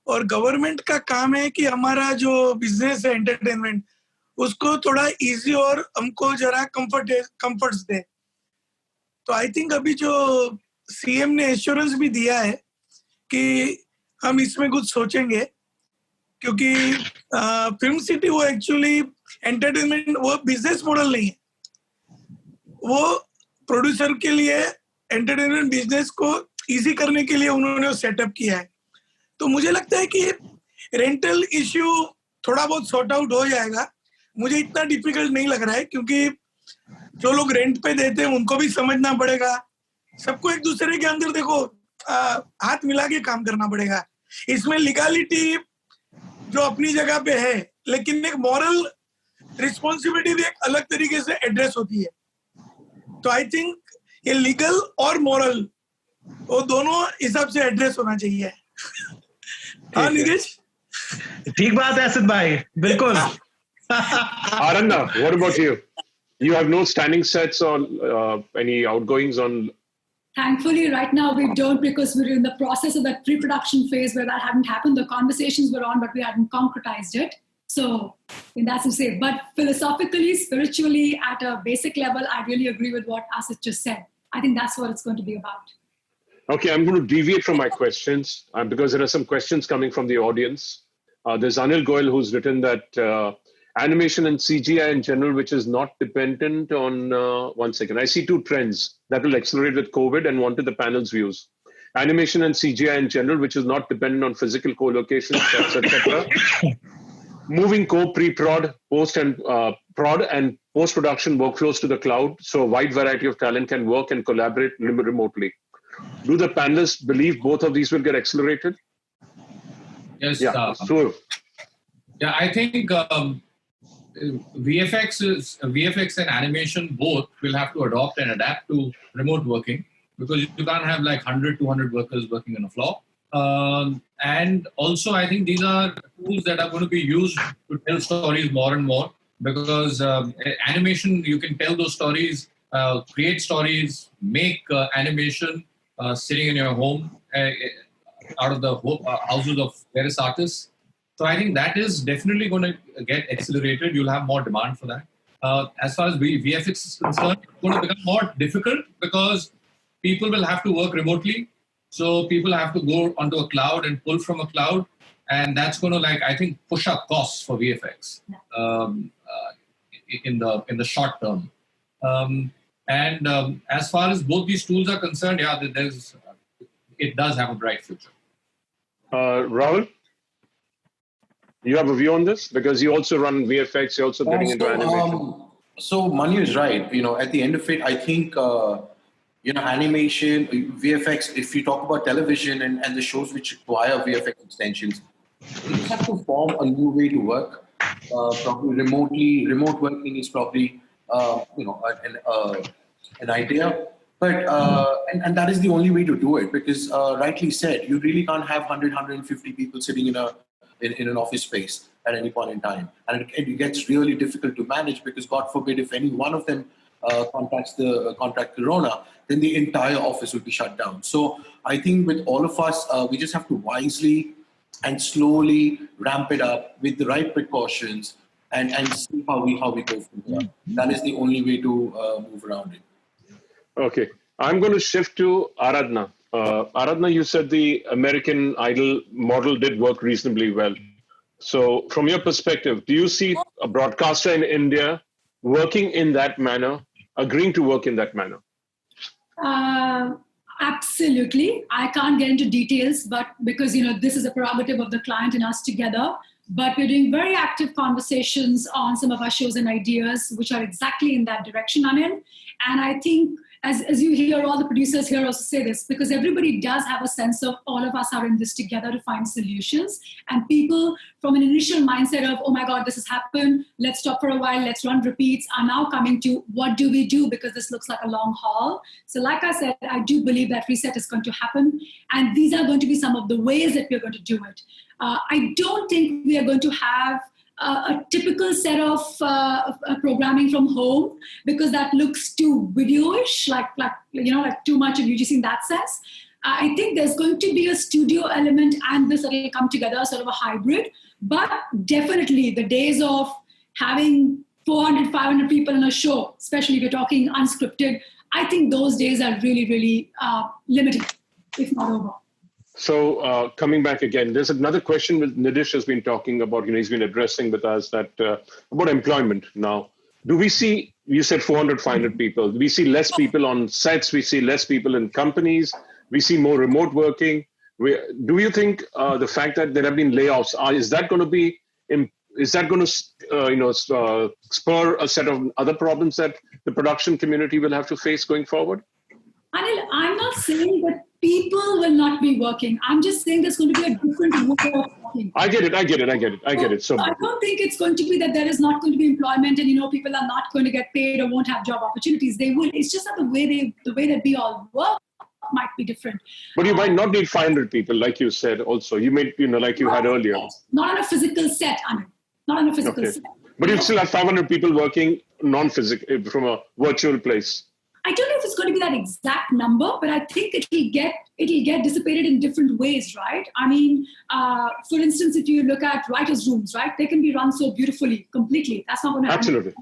और गवर्नमेंट का काम है कि हमारा जो बिजनेस है एंटरटेनमेंट उसको थोड़ा इजी और हमको जरा कंफर्ट्स दे. तो आई थिंक अभी जो सीएम ने एश्योरेंस भी दिया है कि हम इसमें कुछ सोचेंगे, क्योंकि फिल्म सिटी वो एक्चुअली एंटरटेनमेंट वो बिजनेस मॉडल नहीं है, वो प्रोड्यूसर के लिए एंटरटेनमेंट बिजनेस को इजी करने के लिए उन्होंने सेटअप किया है। तो मुझे लगता है कि रेंटल इश्यू थोड़ा बहुत सॉर्ट आउट हो जाएगा। मुझे इतना डिफिकल्ट नहीं लग रहा है, क्योंकि जो लोग रेंट पे देते हैं उनको भी समझना पड़ेगा, सबको एक दूसरे के अंदर देखो हाथ मिला के काम करना पड़ेगा। इसमें लीगलिटी जो अपनी जगह पे है, लेकिन एक मॉरल रिस्पॉन्सिबिलिटी भी एक अलग तरीके से एड्रेस होती है। तो आई थिंक ये लीगल और मॉरल वो दोनों हिसाब से एड्रेस होना चाहिए। हाँ नीरज, ठीक बात है सिद्ध भाई, बिल्कुल। Aradhna, what about you? You have no standing sets or any outgoings on? Thankfully, right now we don't, because we're in the process of that pre-production phase where that hadn't happened. The conversations were on, but we hadn't concretized it. So, in that sense, but philosophically, spiritually, at a basic level, I really agree with what Asit just said. I think that's what it's going to be about. Okay, I'm going to deviate from my questions because there are some questions coming from the audience. There's Anil Goyal who's written that animation and CGI in general, which is not dependent on, one second, I see two trends that will accelerate with COVID and wanted the panel's views. Animation and CGI in general, which is not dependent on physical co-location, etc. Moving pre-prod, post and prod and post-production workflows to the cloud, so a wide variety of talent can work and collaborate remotely. Do the panelists believe both of these will get accelerated? Yes. Yeah, yeah, I think VFX and animation both will have to adopt and adapt to remote working, because you can't have like 100, 200 workers working on a floor. And also, I think these are tools that are going to be used to tell stories more and more, because animation, you can tell those stories, create stories, make animation sitting in your home out of the houses of various artists. So I think that is definitely going to get accelerated. You'll have more demand for that. As far as VFX is concerned, it's going to become more difficult because people will have to work remotely. So people have to go onto a cloud and pull from a cloud. And that's going to, I think, push up costs for VFX in the short term. As far as both these tools are concerned, yeah, it does have a bright future. Rahul, you have a view on this? Because you also run VFX, you're also getting into animation. So Manu is right. At the end of it, I think, animation, VFX, if you talk about television and the shows which require VFX extensions, you just have to form a new way to work. Probably remote working is probably, an idea. But, and that is the only way to do it, because rightly said, you really can't have 100, 150 people sitting in an office space at any point in time. And it gets really difficult to manage, because God forbid if any one of them contract corona, then the entire office will be shut down. So I think with all of us, we just have to wisely and slowly ramp it up with the right precautions and see how we go from there. That is the only way to move around it. Okay. I'm going to shift to Aradhna. Aradhna, you said the American Idol model did work reasonably well. So from your perspective, do you see a broadcaster in India working in that manner, agreeing to work in that manner? Absolutely. I can't get into details, but because, this is a prerogative of the client and us together. But we're doing very active conversations on some of our shows and ideas, which are exactly in that direction, Anil. And I think, as you hear all the producers here also say this, because everybody does have a sense of all of us are in this together to find solutions. And people from an initial mindset of, oh my God, this has happened, let's stop for a while, let's run repeats, are now coming to what do we do, because this looks like a long haul. So like I said, I do believe that reset is going to happen. And these are going to be some of the ways that we're going to do it. I don't think we are going to have a typical set of programming from home, because that looks too video-ish, like too much of UGC in that sense. I think there's going to be a studio element and this will come together, sort of a hybrid. But definitely the days of having 400, 500 people in a show, especially if you're talking unscripted, I think those days are really, really limited, if not over. So coming back again, there's another question that Nidish has been talking about. He's been addressing with us that about employment now. Do we see, you said 400, 500 people. We see less people on sets. We see less people in companies. We see more remote working. Do you think the fact that there have been layoffs, is that going to be, spur a set of other problems that the production community will have to face going forward? Anil, I'm not saying that people will not be working. I'm just saying there's going to be a different way of working. I get it. So I don't think it's going to be that there is not going to be employment and people are not going to get paid or won't have job opportunities. They will. It's just that the way that we all work might be different. But you might not need 500 people, like you said. Also, you may, like you had earlier. Not on a physical set, Anil. Not on a physical set. But you still have 500 people working non-physical from a virtual place. I don't know if it's going to be that exact number, but I think it'll get dissipated in different ways, right? I mean, for instance, if you look at writers' rooms, right, they can be run so beautifully, completely. That's not going to happen. Absolutely,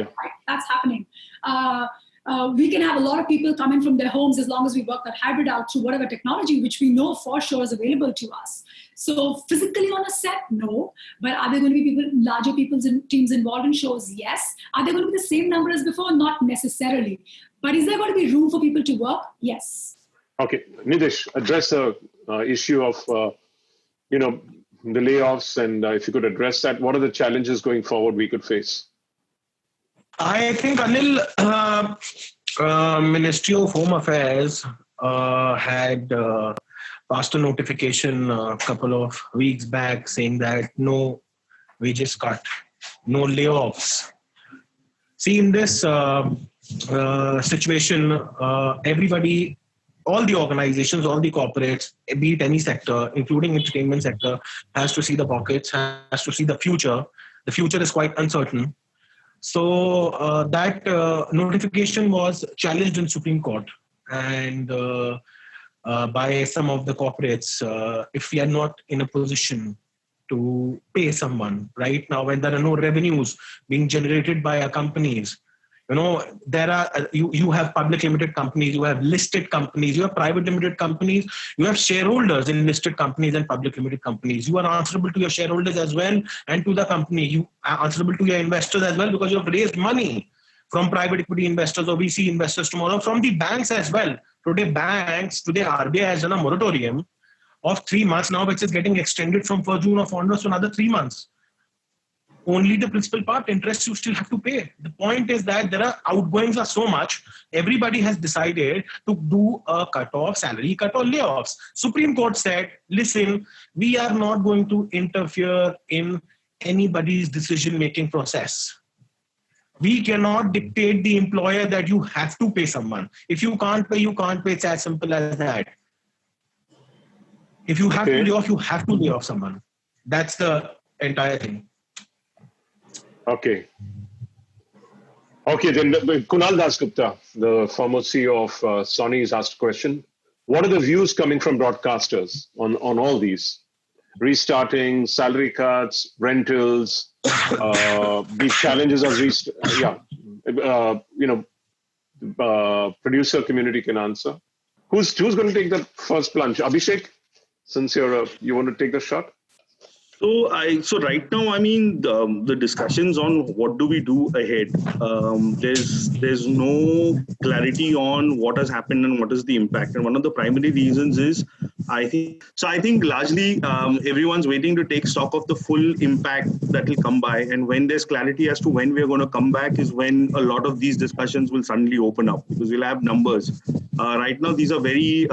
right? That's happening. We can have a lot of people come in from their homes as long as we work that hybrid out through whatever technology, which we know for sure is available to us. So physically on a set, no. But are there going to be larger teams involved in shows? Yes. Are there going to be the same number as before? Not necessarily. But is there going to be room for people to work? Yes. Okay. Nidish, address the issue of, the layoffs. And if you could address that, what are the challenges going forward we could face? I think, Anil, Ministry of Home Affairs had passed a notification a couple of weeks back saying that no wages cut, no layoffs. See, in this situation, everybody, all the organizations, all the corporates, be it any sector, including entertainment sector, has to see the pockets, has to see the future. The future is quite uncertain. So that notification was challenged in Supreme Court and by some of the corporates, if we are not in a position to pay someone right now when there are no revenues being generated by our companies. There are you have public limited companies, you have listed companies, you have private limited companies, you have shareholders in listed companies and public limited companies. You are answerable to your shareholders as well and to the company. You are answerable to your investors as well because you have raised money from private equity investors or VC investors tomorrow, from the banks as well. Today RBI has done a moratorium of 3 months now, which is getting extended from 1st June of onwards to another 3 months. Only the principal part, interest you still have to pay. The point is that there are outgoings are so much. Everybody has decided to do a cut-off, salary cut-off, layoffs. Supreme Court said, listen, we are not going to interfere in anybody's decision-making process. We cannot dictate the employer that you have to pay someone. If you can't pay, you can't pay. It's as simple as that. If you have to lay off, you have to lay off someone. That's the entire thing. Okay, then Kunal Dasgupta, the former CEO of Sony, has asked a question. What are the views coming from broadcasters on all these? Restarting, salary cuts, rentals, these challenges of producer community can answer. Who's going to take the first plunge? Abhishek, since you want to take the shot? So right now, I mean, the discussions on what do we do ahead, there's no clarity on what has happened and what is the impact. And one of the primary reasons is, I think largely everyone's waiting to take stock of the full impact that will come by. And when there's clarity as to when we're going to come back is when a lot of these discussions will suddenly open up because we'll have numbers. Right now, these are very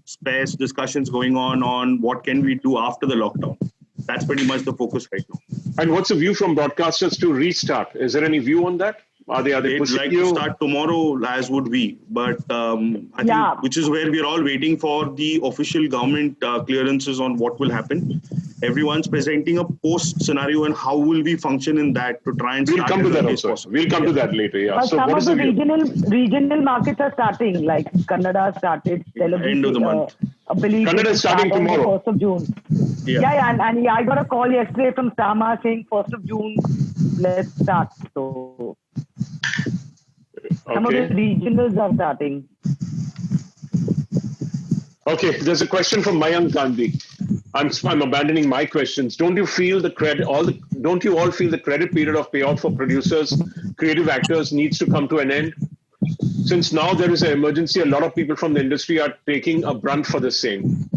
sparse discussions going on what can we do after the lockdown. That's pretty much the focus right now. And what's the view from broadcasters to restart? Is there any view on that? They'd like to start tomorrow, as would we. But I think, which is where we're all waiting for the official government clearances on what will happen. Everyone's presenting a post scenario and how will we function in that to try and We'll come to that also. We'll come to that later. Yeah. But so some what of is the view? regional markets are starting, like Kannada started. End of the month. Kannada is starting tomorrow. 1st of June. Yeah. And I got a call yesterday from Sama saying 1st of June, let's start. So some of the regionals are starting. Okay, there's a question from Mayank Gandhi. I'm abandoning my questions. Don't you feel the credit? Don't you all feel the credit period of payout for producers, creative actors needs to come to an end? Since now there is an emergency, a lot of people from the industry are taking a brunt for the same.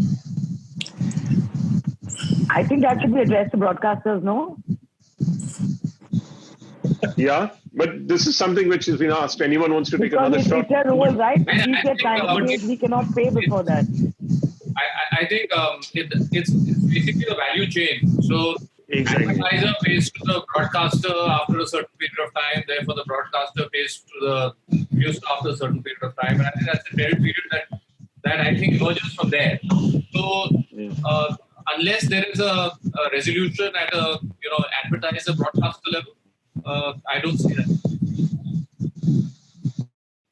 I think that should be addressed to broadcasters, no? Yeah, but this is something which has been asked. Anyone wants to take another shot? It's their role, right? I We get think, 90 days, we cannot pay before that. I think it's basically the value chain. So Exactly. advertiser pays to the broadcaster after a certain period of time. Therefore, the broadcaster pays to the producer after a certain period of time. And I think that's the period that I think emerges from there. So unless there is a resolution at a advertiser broadcaster level, I don't see that.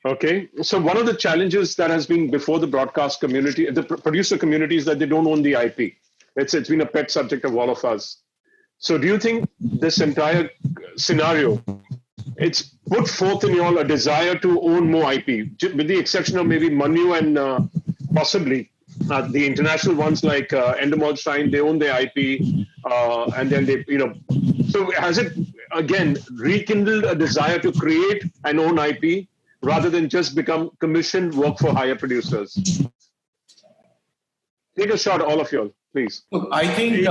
Okay, so one of the challenges that has been before the broadcast community, the producer community, is that they don't own the IP. It's been a pet subject of all of us. So do you think this entire scenario, it's put forth in you all a desire to own more IP, with the exception of maybe Manu and possibly the international ones like Endemol Shine, they own their IP, and then they, so has it again rekindled a desire to create and own IP rather than just become commissioned work for hire producers? Take a shot, all of you all, please. Look, I think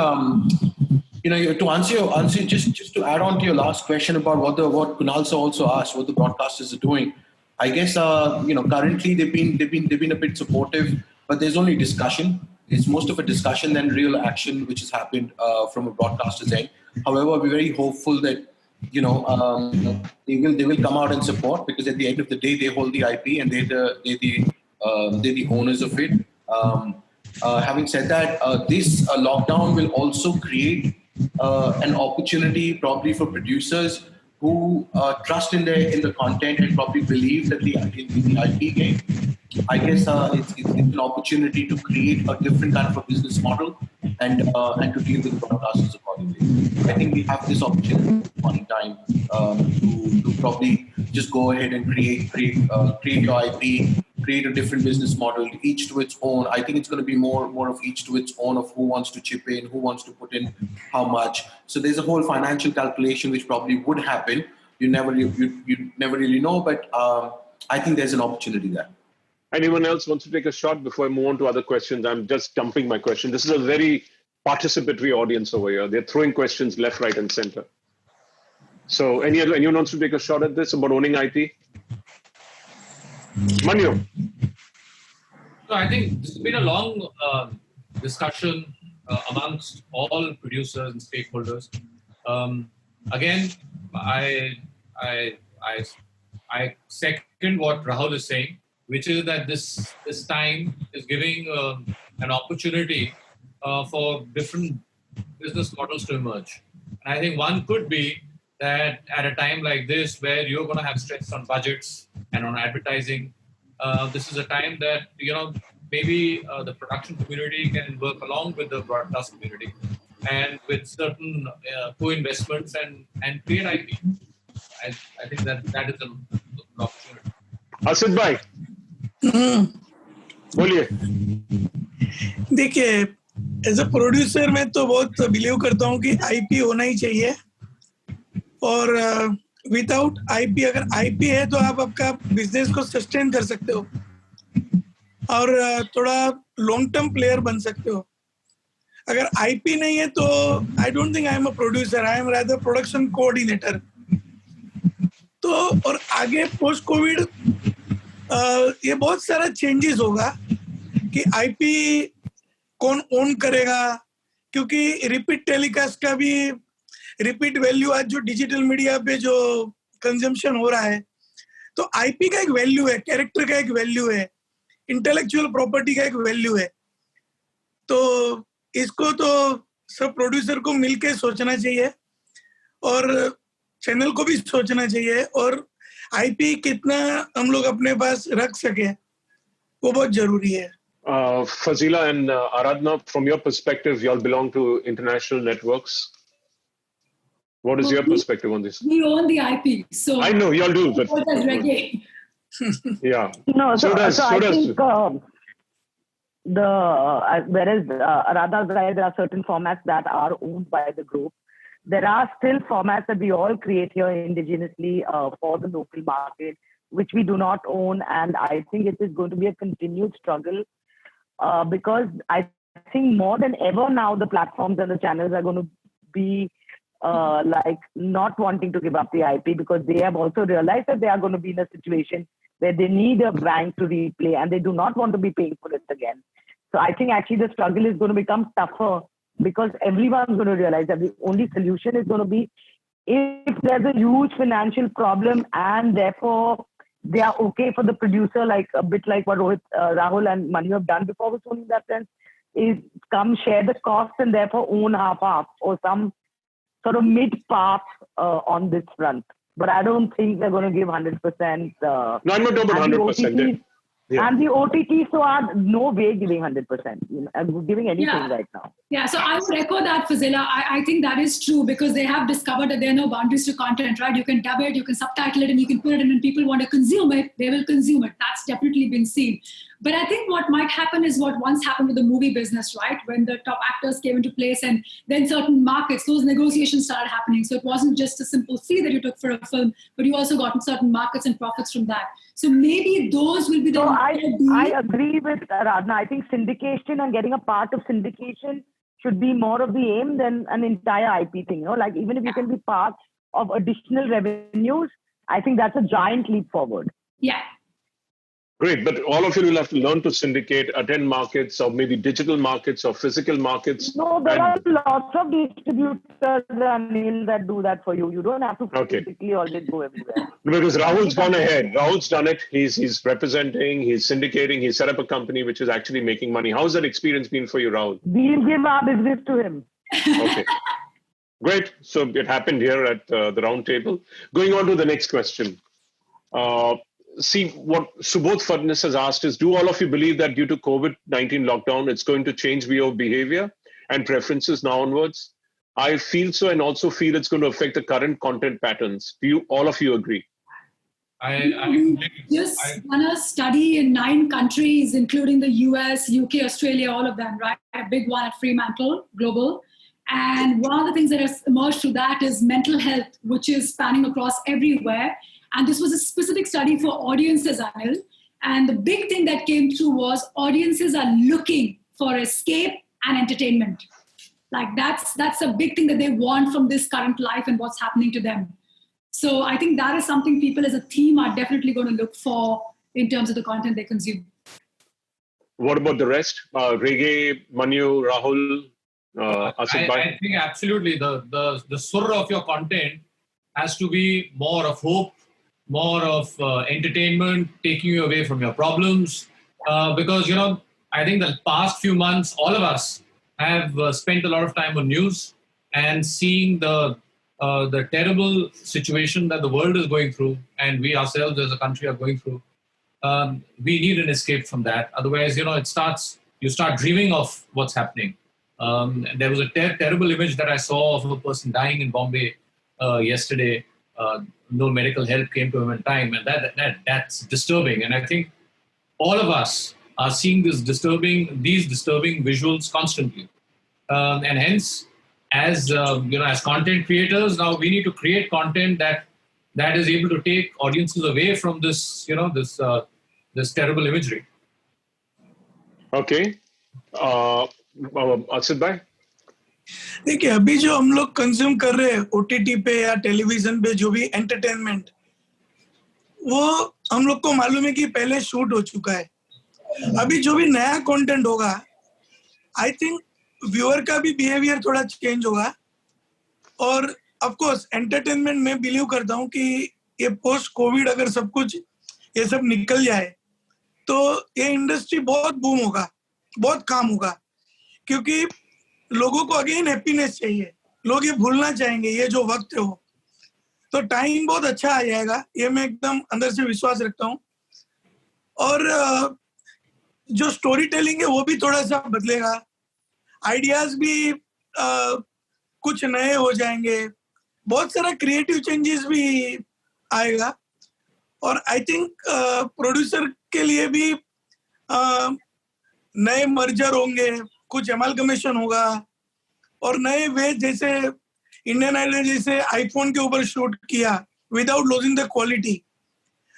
to answer just to add on to your last question about what Kunal also asked, what the broadcasters are doing. I guess currently they've been a bit supportive, but there's only discussion. It's most of a discussion than real action which has happened from a broadcaster's end. However, we're very hopeful that they will come out and support, because at the end of the day they hold the IP and they're the owners of it. Having said that, this lockdown will also create an opportunity probably for producers who trust in the content and probably believe that in the IP game. I guess it's an opportunity to create a different kind of a business model and to deal with the broadcasters accordingly. I think we have this opportunity at one time to probably just go ahead and create your IP, create a different business model, each to its own. I think it's going to be more of each to its own, of who wants to chip in, who wants to put in how much. So there's a whole financial calculation which probably would happen. You never really know, but I think there's an opportunity there. Anyone else wants to take a shot before I move on to other questions? I'm just dumping my question. This is a very participatory audience over here. They're throwing questions left, right, and center. So anyone wants to take a shot at this about owning IP? Manu. So I think this has been a long discussion amongst all producers and stakeholders. Again, I second what Rahul is saying, which is that this time is giving an opportunity for different business models to emerge. And I think one could be that at a time like this, where you're going to have stress on budgets and on advertising, this is a time that maybe the production community can work along with the broadcast community and with certain co-investments and create IP. I think that is an opportunity. Asid bhai, बोलिए. देखिए, as a producer मैं तो बहुत believe करता हूँ कि IP होना ही चाहिए, और विदाउट आईपी, अगर आईपी है तो आप आपका बिजनेस को सस्टेन कर सकते हो और थोड़ा लॉन्ग टर्म प्लेयर बन सकते हो. अगर आईपी नहीं है तो I don't think I am a producer, I am rather production coordinator. तो और आगे पोस्ट कोविड ये बहुत सारा चेंजेस होगा कि आईपी कौन ओन करेगा, क्योंकि रिपीट टेलीकास्ट का भी रिपीट वैल्यू आज जो डिजिटल मीडिया पे जो कंजम्पशन हो रहा है, तो आईपी का एक वैल्यू है, कैरेक्टर का एक वैल्यू है, इंटेलेक्चुअल प्रॉपर्टी का एक वैल्यू है. तो इसको तो सब प्रोड्यूसर को मिलके सोचना चाहिए और चैनल को भी सोचना चाहिए, और आईपी कितना हम लोग अपने पास रख सके वो बहुत जरूरी है. Fazila and Aradhna, from your perspective, you all belong to international networks. What is your perspective on this? We own the IP, so I know you all do, but reggae. yeah. No, so I think whereas Radha's right, there are certain formats that are owned by the group. There are still formats that we all create here indigenously for the local market, which we do not own. And I think it is going to be a continued struggle because I think more than ever now, the platforms and the channels are going to be like not wanting to give up the IP because they have also realized that they are going to be in a situation where they need a bank to replay and they do not want to be paying for it again. So I think actually the struggle is going to become tougher because everyone's going to realize that the only solution is going to be if there's a huge financial problem and therefore they are okay for the producer, like a bit like what Rohit, Rahul and Manu have done before with Sony in that sense, is come share the cost and therefore own half or some sort of mid-path on this front. But I don't think they're going to give 100%. No, I'm not talking about 100%. Yeah. And the OTTs so are no way giving 100%. I'm giving anything right now. Yeah, so I would echo that, Fazila. I think that is true because they have discovered that there are no boundaries to content, right? You can dub it, you can subtitle it, and you can put it in, and people want to consume it, they will consume it. That's definitely been seen. But I think what might happen is what once happened with the movie business, right? When the top actors came into place and then certain markets, those negotiations started happening. So it wasn't just a simple fee that you took for a film, but you also got certain markets and profits from that. So maybe those will be the... So I agree with Radhana. I think syndication and getting a part of syndication should be more of the aim than an entire IP thing. Like even if you can be part of additional revenues, I think that's a giant leap forward. Yeah. Great, but all of you will have to learn to syndicate, attend markets or maybe digital markets or physical markets. No, there are lots of distributors, Anil, that do that for you. You don't have to physically always go everywhere. Because Rahul's gone ahead. Rahul's done it. He's representing, he's syndicating, he set up a company which is actually making money. How's that experience been for you, Rahul? We'll give our business to him. Okay. Great. So it happened here at the round table. Going on to the next question. See, what Subodh Fadnis has asked is, do all of you believe that due to COVID-19 lockdown, it's going to change your behavior and preferences now onwards? I feel so and also feel it's going to affect the current content patterns. Do all of you agree? I just done a study in 9 countries, including the US, UK, Australia, all of them, right? A big one at Fremantle Global. And one of the things that has emerged through that is mental health, which is spanning across everywhere. And this was a specific study for audiences, Anil. And the big thing that came through was audiences are looking for escape and entertainment. Like that's a big thing that they want from this current life and what's happening to them. So I think that is something people as a team are definitely going to look for in terms of the content they consume. What about the rest? Reggae, Manu, Rahul, Asif Bhai? I think absolutely the surr of your content has to be more of hope, more of entertainment, taking you away from your problems. Because, I think the past few months, all of us have spent a lot of time on news and seeing the terrible situation that the world is going through and we ourselves as a country are going through. We need an escape from that. Otherwise, you start dreaming of what's happening. There was a terrible image that I saw of a person dying in Bombay yesterday. No medical help came to him in time, and that's disturbing. And I think all of us are seeing these disturbing visuals constantly, and hence, as content creators, now we need to create content that is able to take audiences away from this terrible imagery. Okay, Asif Bhai. देखिए अभी जो हम लोग consume कर रहे हैं OTT पे या टेलीविजन पे जो भी एंटरटेनमेंट वो हम लोग को मालूम है कि पहले शूट हो चुका है. अभी जो भी नया कंटेंट होगा आई थिंक व्यूअर का भी बिहेवियर थोड़ा चेंज होगा और ऑफ कोर्स एंटरटेनमेंट में बिलीव करता हूँ कि ये पोस्ट कोविड अगर सब कुछ ये सब निकल जाए तो ये इंडस्ट्री बहुत बूम होगा, बहुत काम होगा क्योंकि लोगों को अगेन हैप्पीनेस चाहिए, लोग ये भूलना चाहेंगे ये जो वक्त है वो, तो टाइम बहुत अच्छा आ जाएगा, ये मैं एकदम अंदर से विश्वास रखता हूँ. और जो स्टोरी टेलिंग है वो भी थोड़ा सा बदलेगा, आइडियाज भी कुछ नए हो जाएंगे, बहुत सारा क्रिएटिव चेंजेस भी आएगा. और आई थिंक प्रोड्यूसर के लिए भी नए मर्जर होंगे, कुछ एमालगमेशन होगा और नए वे, जैसे इंडियन आइडल जैसे आईफोन के ऊपर शूट किया विदाउट लूजिंग द क्वालिटी,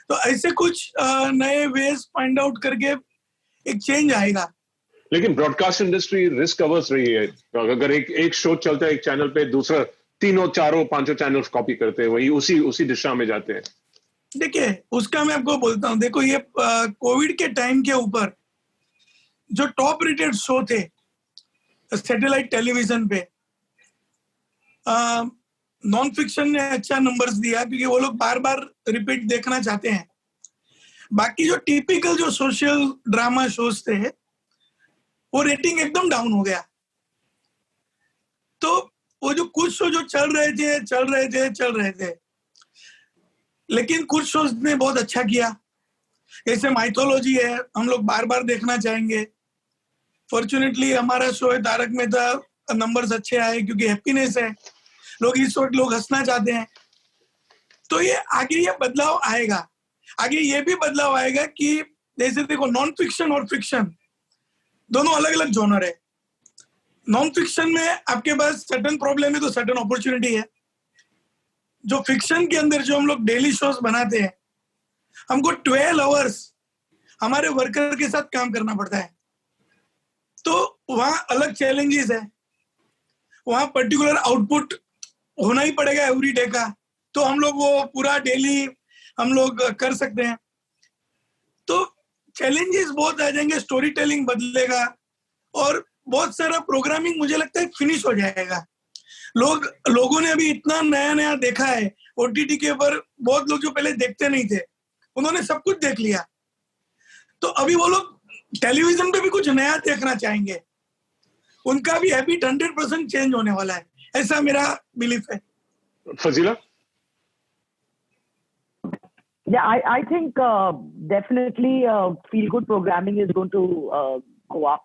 तो ऐसे कुछ नए वेज फाइंड आउट करके एक चेंज आएगा. लेकिन ब्रॉडकास्ट इंडस्ट्री रिस्क अवर्स रही है. अगर एक शो चलता है एक चैनल पे, दूसरा 3, 4, 5 चैनल्स कॉपी करते हैं, वही उसी दिशा में जाते हैं. देखिए, उसका मैं आपको बोलता हूँ, देखो ये कोविड के टाइम के ऊपर जो टॉप रेटेड शो थे सैटेलाइट टेलीविजन पे, नॉन फिक्शन ने अच्छा नंबर्स दिया क्योंकि वो लोग बार बार रिपीट देखना चाहते हैं. बाकी जो टिपिकल जो सोशल ड्रामा शोज थे वो रेटिंग एकदम डाउन हो गया. तो वो जो कुछ शो जो चल रहे थे, लेकिन कुछ शोज ने बहुत अच्छा किया. जैसे माइथोलॉजी है, हम लोग बार बार देखना चाहेंगे. फॉर्चुनेटली हमारा शो है तारक मेहता, नंबर्स अच्छे आए क्योंकि हैप्पीनेस है, लोग इस वक्त लोग हंसना चाहते हैं. तो ये आगे ये बदलाव आएगा. आगे ये भी बदलाव आएगा कि जैसे देखो, नॉन फिक्शन और फिक्शन दोनों अलग अलग जॉनर है. नॉन फिक्शन में आपके पास सर्टेन प्रॉब्लम है तो सर्टेन अपॉर्चुनिटी है. जो फिक्शन के अंदर जो हम लोग डेली शोज बनाते हैं, हमको 12 आवर्स हमारे वर्कर के साथ काम करना पड़ता है. तो वहां अलग चैलेंजेस है, वहां पर्टिकुलर आउटपुट होना ही पड़ेगा एवरी डे का. तो हम लोग वो पूरा डेली हम लोग कर सकते हैं. तो चैलेंजेस बहुत आ जाएंगे, स्टोरी टेलिंग बदलेगा और बहुत सारा प्रोग्रामिंग मुझे लगता है फिनिश हो जाएगा. लोगों ने अभी इतना नया देखा है ओटीटी के ऊपर. बहुत लोग जो पहले देखते नहीं थे, उन्होंने सब कुछ देख लिया. तो अभी वो लोग टेलीविजन पे भी कुछ नया देखना चाहेंगे. उनका भी हैबिट 100% चेंज होने वाला है, ऐसा मेरा बिलीफ है. Fazila? Yeah, I think definitely feel good programming is going to go up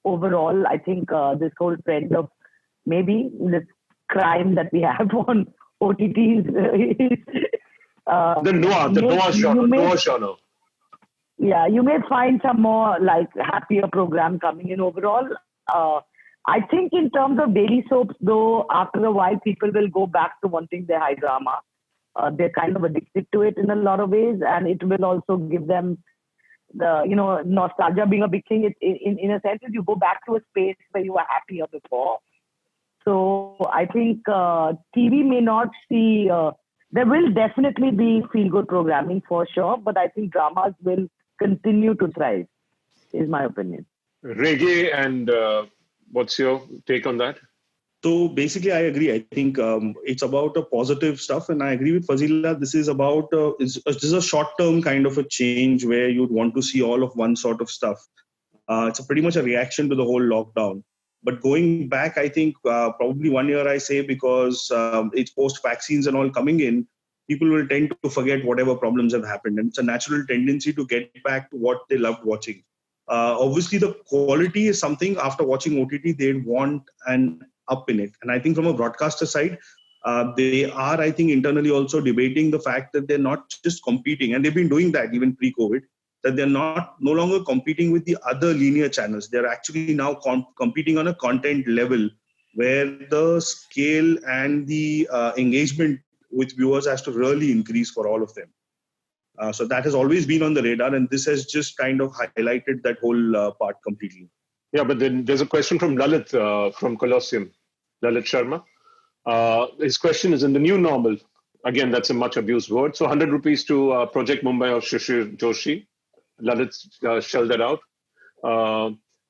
overall. I think this whole trend of maybe this crime that we have on OTTs the Noah genre. Yeah, you may find some more like happier program coming in overall. I think in terms of daily soaps, though, after a while, people will go back to wanting their high drama. They're kind of addicted to it in a lot of ways, and it will also give them the, nostalgia being a big thing. In a sense, you go back to a space where you were happier before. So I think TV may not see, there will definitely be feel-good programming for sure, but I think dramas will continue to thrive, is my opinion. Reggae, and what's your take on that? So basically, I agree. I think it's about a positive stuff, and I agree with Fazila. This is about this is a short-term kind of a change where you'd want to see all of one sort of stuff. It's pretty much a reaction to the whole lockdown. But going back, I think probably 1 year, I say, because it's post-vaccines and all coming in, people will tend to forget whatever problems have happened, and it's a natural tendency to get back to what they loved watching. Obviously, the quality is something after watching OTT they'd want and up in it. And I think from a broadcaster side, they are, I think, internally also debating the fact that they're not just competing, and they've been doing that even pre-COVID, that they're no longer competing with the other linear channels. They're actually now competing on a content level where the scale and the engagement with viewers has to really increase for all of them. So that has always been on the radar, and this has just kind of highlighted that whole part completely. Yeah, but then there's a question from Lalit from Colosseum, Lalit Sharma. His question is, in the new normal, again, that's a much abused word, so 100 rupees to Project Mumbai or Shishir Joshi. Lalit shelled that out.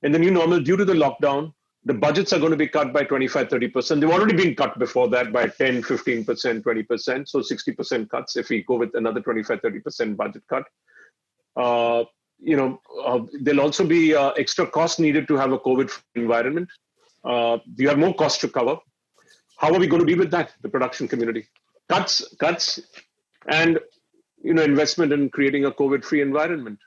In the new normal, due to the lockdown, the budgets are going to be cut by 25-30%. They've already been cut before that by 10, 15%, 20%. So 60% cuts if we go with another 25-30% budget cut. There'll also be extra costs needed to have a COVID environment. You have more costs to cover. How are we going to deal with that, the production community? Cuts, and investment in creating a COVID-free environment.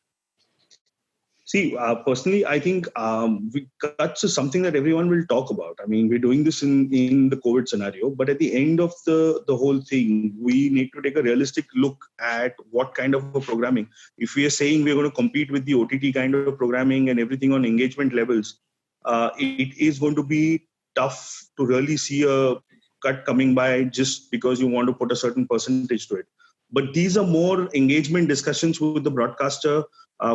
See, personally, I think cuts is something that everyone will talk about. I mean, we're doing this in the COVID scenario, but at the end of the whole thing, we need to take a realistic look at what kind of a programming. If we are saying we're going to compete with the OTT kind of programming and everything on engagement levels, it is going to be tough to really see a cut coming by just because you want to put a certain percentage to it. But these are more engagement discussions with the broadcaster,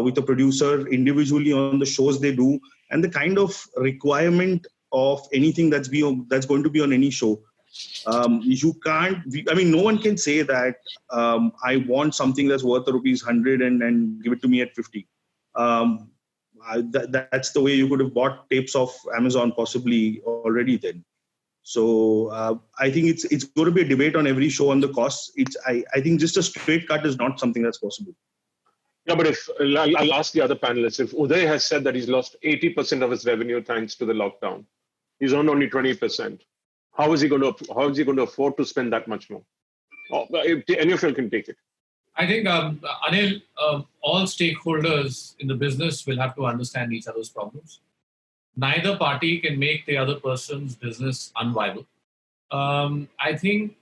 with the producer, individually on the shows they do, and the kind of requirement of anything that's going to be on any show. You can't. I mean, no one can say that I want something that's worth ₹100 and give it to me at 50. That's the way you could have bought tapes of Amazon possibly already then. So I think it's going to be a debate on every show on the costs. I think just a straight cut is not something that's possible. Yeah, but if I'll ask the other panelists, if Uday has said that he's lost 80% of his revenue thanks to the lockdown, he's earned only 20%. How is he going to afford to spend that much more? Any of you can take it. I think, Anil, all stakeholders in the business will have to understand each other's problems. Neither party can make the other person's business unviable. I think,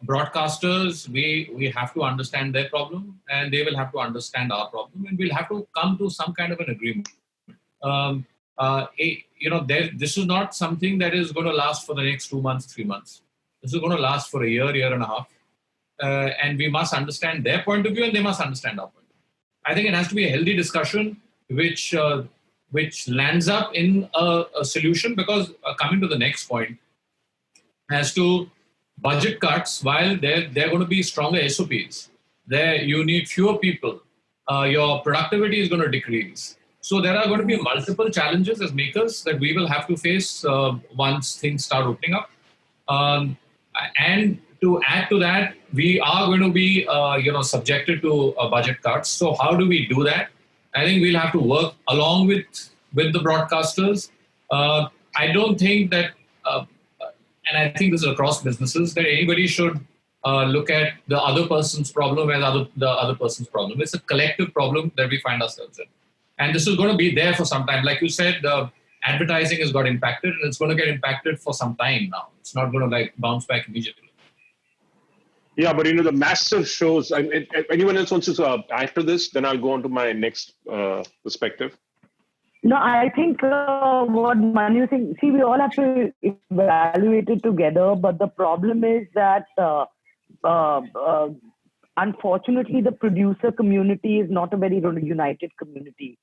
broadcasters, we have to understand their problem and they will have to understand our problem, and we'll have to come to some kind of an agreement. This is not something that is going to last for the next 2 months, 3 months. This is going to last for a year and a half. And we must understand their point of view and they must understand our point of view. I think it has to be a healthy discussion which lands up in a solution, because coming to the next point, as to budget cuts, while they're going to be stronger SOPs, there you need fewer people, your productivity is going to decrease. So there are going to be multiple challenges as makers that we will have to face once things start opening up. And to add to that, we are going to be subjected to budget cuts. So how do we do that? I think we'll have to work along with the broadcasters. I don't think that, and I think this is across businesses, that anybody should look at the other person's problem as the other person's problem. It's a collective problem that we find ourselves in. And this is going to be there for some time. Like you said, advertising has got impacted, and it's going to get impacted for some time now. It's not going to bounce back immediately. Yeah, but the massive shows. If anyone else wants to add to this, then I'll go on to my next perspective. No, I think what Manu is saying, we all have to evaluate it together, but the problem is that unfortunately the producer community is not a very united community.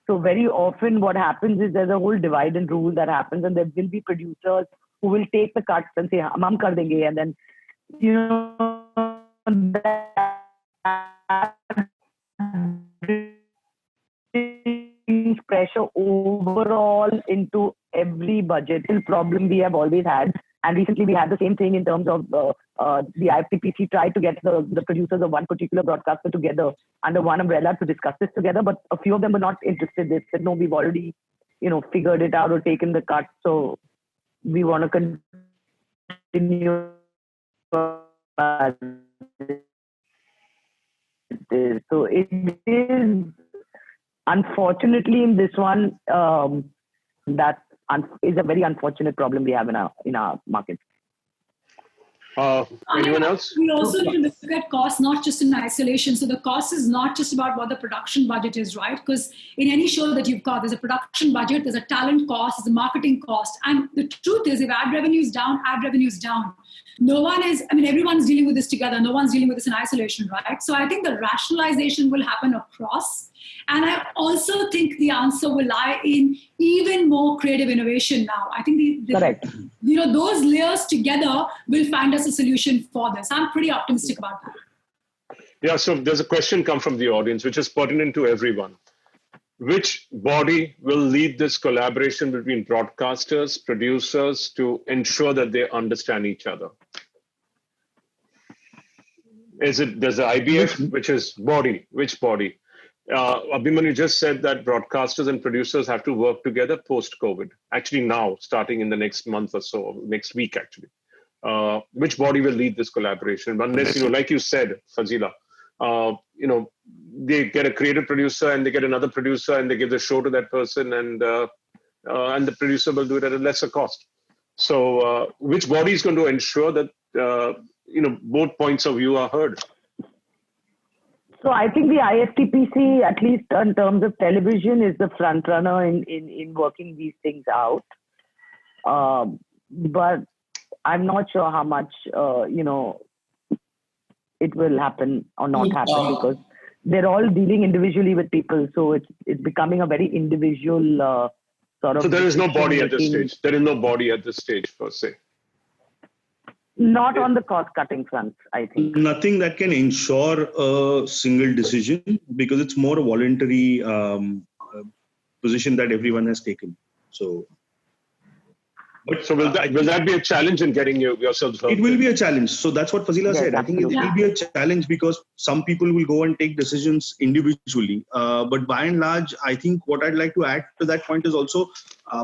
So very often what happens is there's a whole divide and rule that happens, and there will be producers who will take the cuts and say, "Hum kar denge," and then that brings pressure overall into every budgetal problem we have always had. And recently we had the same thing in terms of the IFTPC tried to get the producers of one particular broadcaster together under one umbrella to discuss this together, but a few of them were not interested. They said, no, we've already, figured it out or taken the cut, so we want to continue. So it is, unfortunately, in this one, that is a very unfortunate problem we have in our market. Anyone else? We also need to look at costs, not just in isolation. So the cost is not just about what the production budget is, right? Because in any show that you've got, there's a production budget, there's a talent cost, there's a marketing cost. And the truth is, if ad revenue is down, everyone's dealing with this together. No one's dealing with this in isolation, right? So I think the rationalization will happen across. And I also think the answer will lie in even more creative innovation now. I think correct. Those layers together will find us a solution for this. I'm pretty optimistic about that. Yeah, so there's a question come from the audience, which is pertinent to everyone. Which body will lead this collaboration between broadcasters, producers, to ensure that they understand each other? There's the IBF, which is body. Which body? Abhimanyu just said that broadcasters and producers have to work together post-COVID. Actually now, starting in the next month or so, next week actually. Which body will lead this collaboration? Unless, like you said, Fazila, they get a creative producer and they get another producer and they give the show to that person, and the producer will do it at a lesser cost. So which body is going to ensure that both points of view are heard? So I think the IFTPC, at least in terms of television, is the front runner in working these things out. But I'm not sure how much it will happen or not happen, because they're all dealing individually with people. So it's becoming a very individual sort of. So there is no body at this stage. There is no body at this stage per se. Not on the cost-cutting front, I think. Nothing that can ensure a single decision, because it's more a voluntary position that everyone has taken. So will that be a challenge in getting yourselves heard? It will be a challenge. So that's what Fazila said. I think it will be a challenge because some people will go and take decisions individually. But by and large, I think what I'd like to add to that point is also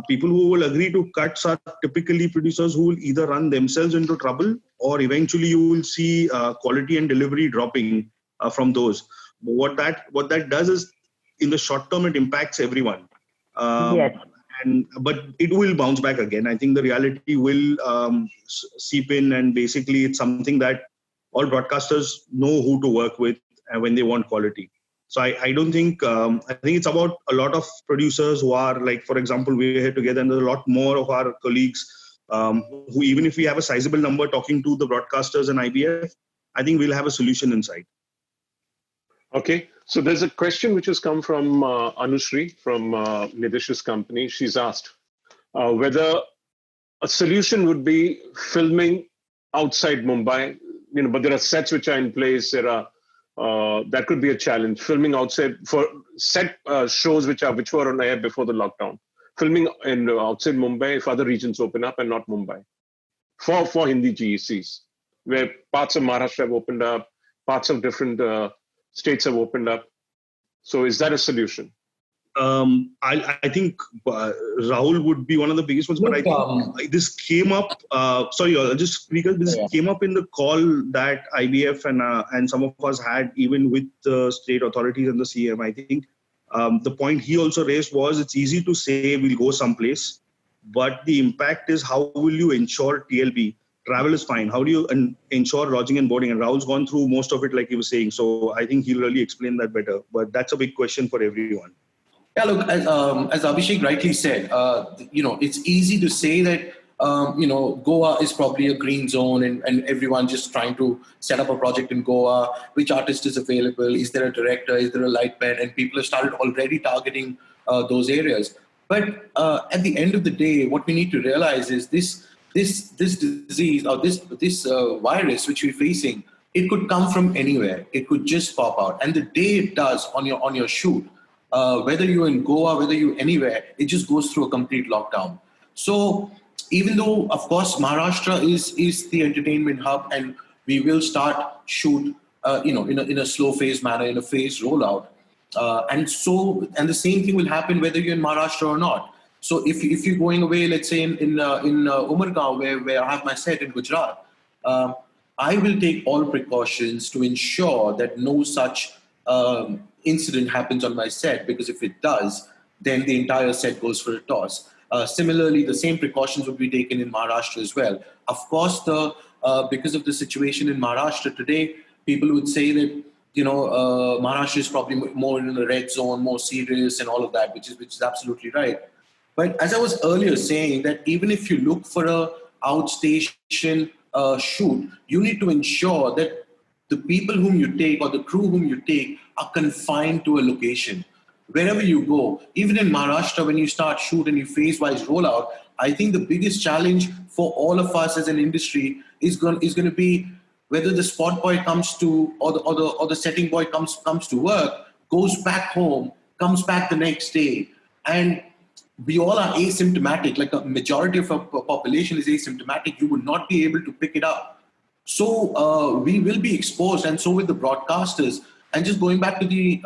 people who will agree to cuts are typically producers who will either run themselves into trouble, or eventually you will see quality and delivery dropping from those. What that does is, in the short term, it impacts everyone. Yes. But it will bounce back again. I think the reality will seep in, and basically it's something that all broadcasters know who to work with when they want quality. So I don't think, I think it's about a lot of producers who are, like, for example, we're here together and there's a lot more of our colleagues who, even if we have a sizable number talking to the broadcasters and IBF, I think we'll have a solution in sight. Okay. So there's a question which has come from Anushree from Nidish's company. She's asked whether a solution would be filming outside Mumbai, but there are sets which are in place. There are that could be a challenge. Filming outside for set shows which were on air before the lockdown. Filming outside Mumbai if other regions open up and not Mumbai. For Hindi GECs, where parts of Maharashtra have opened up, parts of different states have opened up. So is that a solution? I think Rahul would be one of the biggest ones, but I think this came up. Sorry, I'll just speak. This came up in the call that IBF and some of us had, even with the state authorities and the CM. I think the point he also raised was, it's easy to say we'll go someplace, but the impact is, how will you ensure TLB? Travel is fine. How do you ensure lodging and boarding? And Rahul's gone through most of it, like he was saying. So I think he'll really explain that better. But that's a big question for everyone. Yeah, look, as Abhishek rightly said, it's easy to say that, Goa is probably a green zone and everyone just trying to set up a project in Goa. Which artist is available? Is there a director? Is there a light man? And people have started already targeting those areas. But at the end of the day, what we need to realize is this disease or this virus which we're facing, it could come from anywhere. It could just pop out. And the day it does on your shoot, whether you're in Goa, whether you're anywhere, it just goes through a complete lockdown. So even though, of course, Maharashtra is the entertainment hub, and we will start shoot, in a slow phase manner, in a phased rollout, and the same thing will happen whether you're in Maharashtra or not. So if you're going away, let's say in Umargaon, where I have my set in Gujarat, I will take all precautions to ensure that no such incident happens on my set, because if it does, then the entire set goes for a toss. Similarly, the same precautions would be taken in Maharashtra as well. Of course, because of the situation in Maharashtra today, people would say that Maharashtra is probably more in the red zone, more serious, and all of that, which is absolutely right. But as I was earlier saying, that even if you look for a outstation shoot, you need to ensure that the people whom you take or the crew whom you take are confined to a location. Wherever you go, even in Maharashtra, when you start shoot and you phase-wise rollout, I think the biggest challenge for all of us as an industry is going to be whether the spot boy comes to or the setting boy comes to work, goes back home, comes back the next day, and we all are asymptomatic. Like a majority of our population is asymptomatic. You would not be able to pick it up. So we will be exposed, and so will the broadcasters. And just going back to the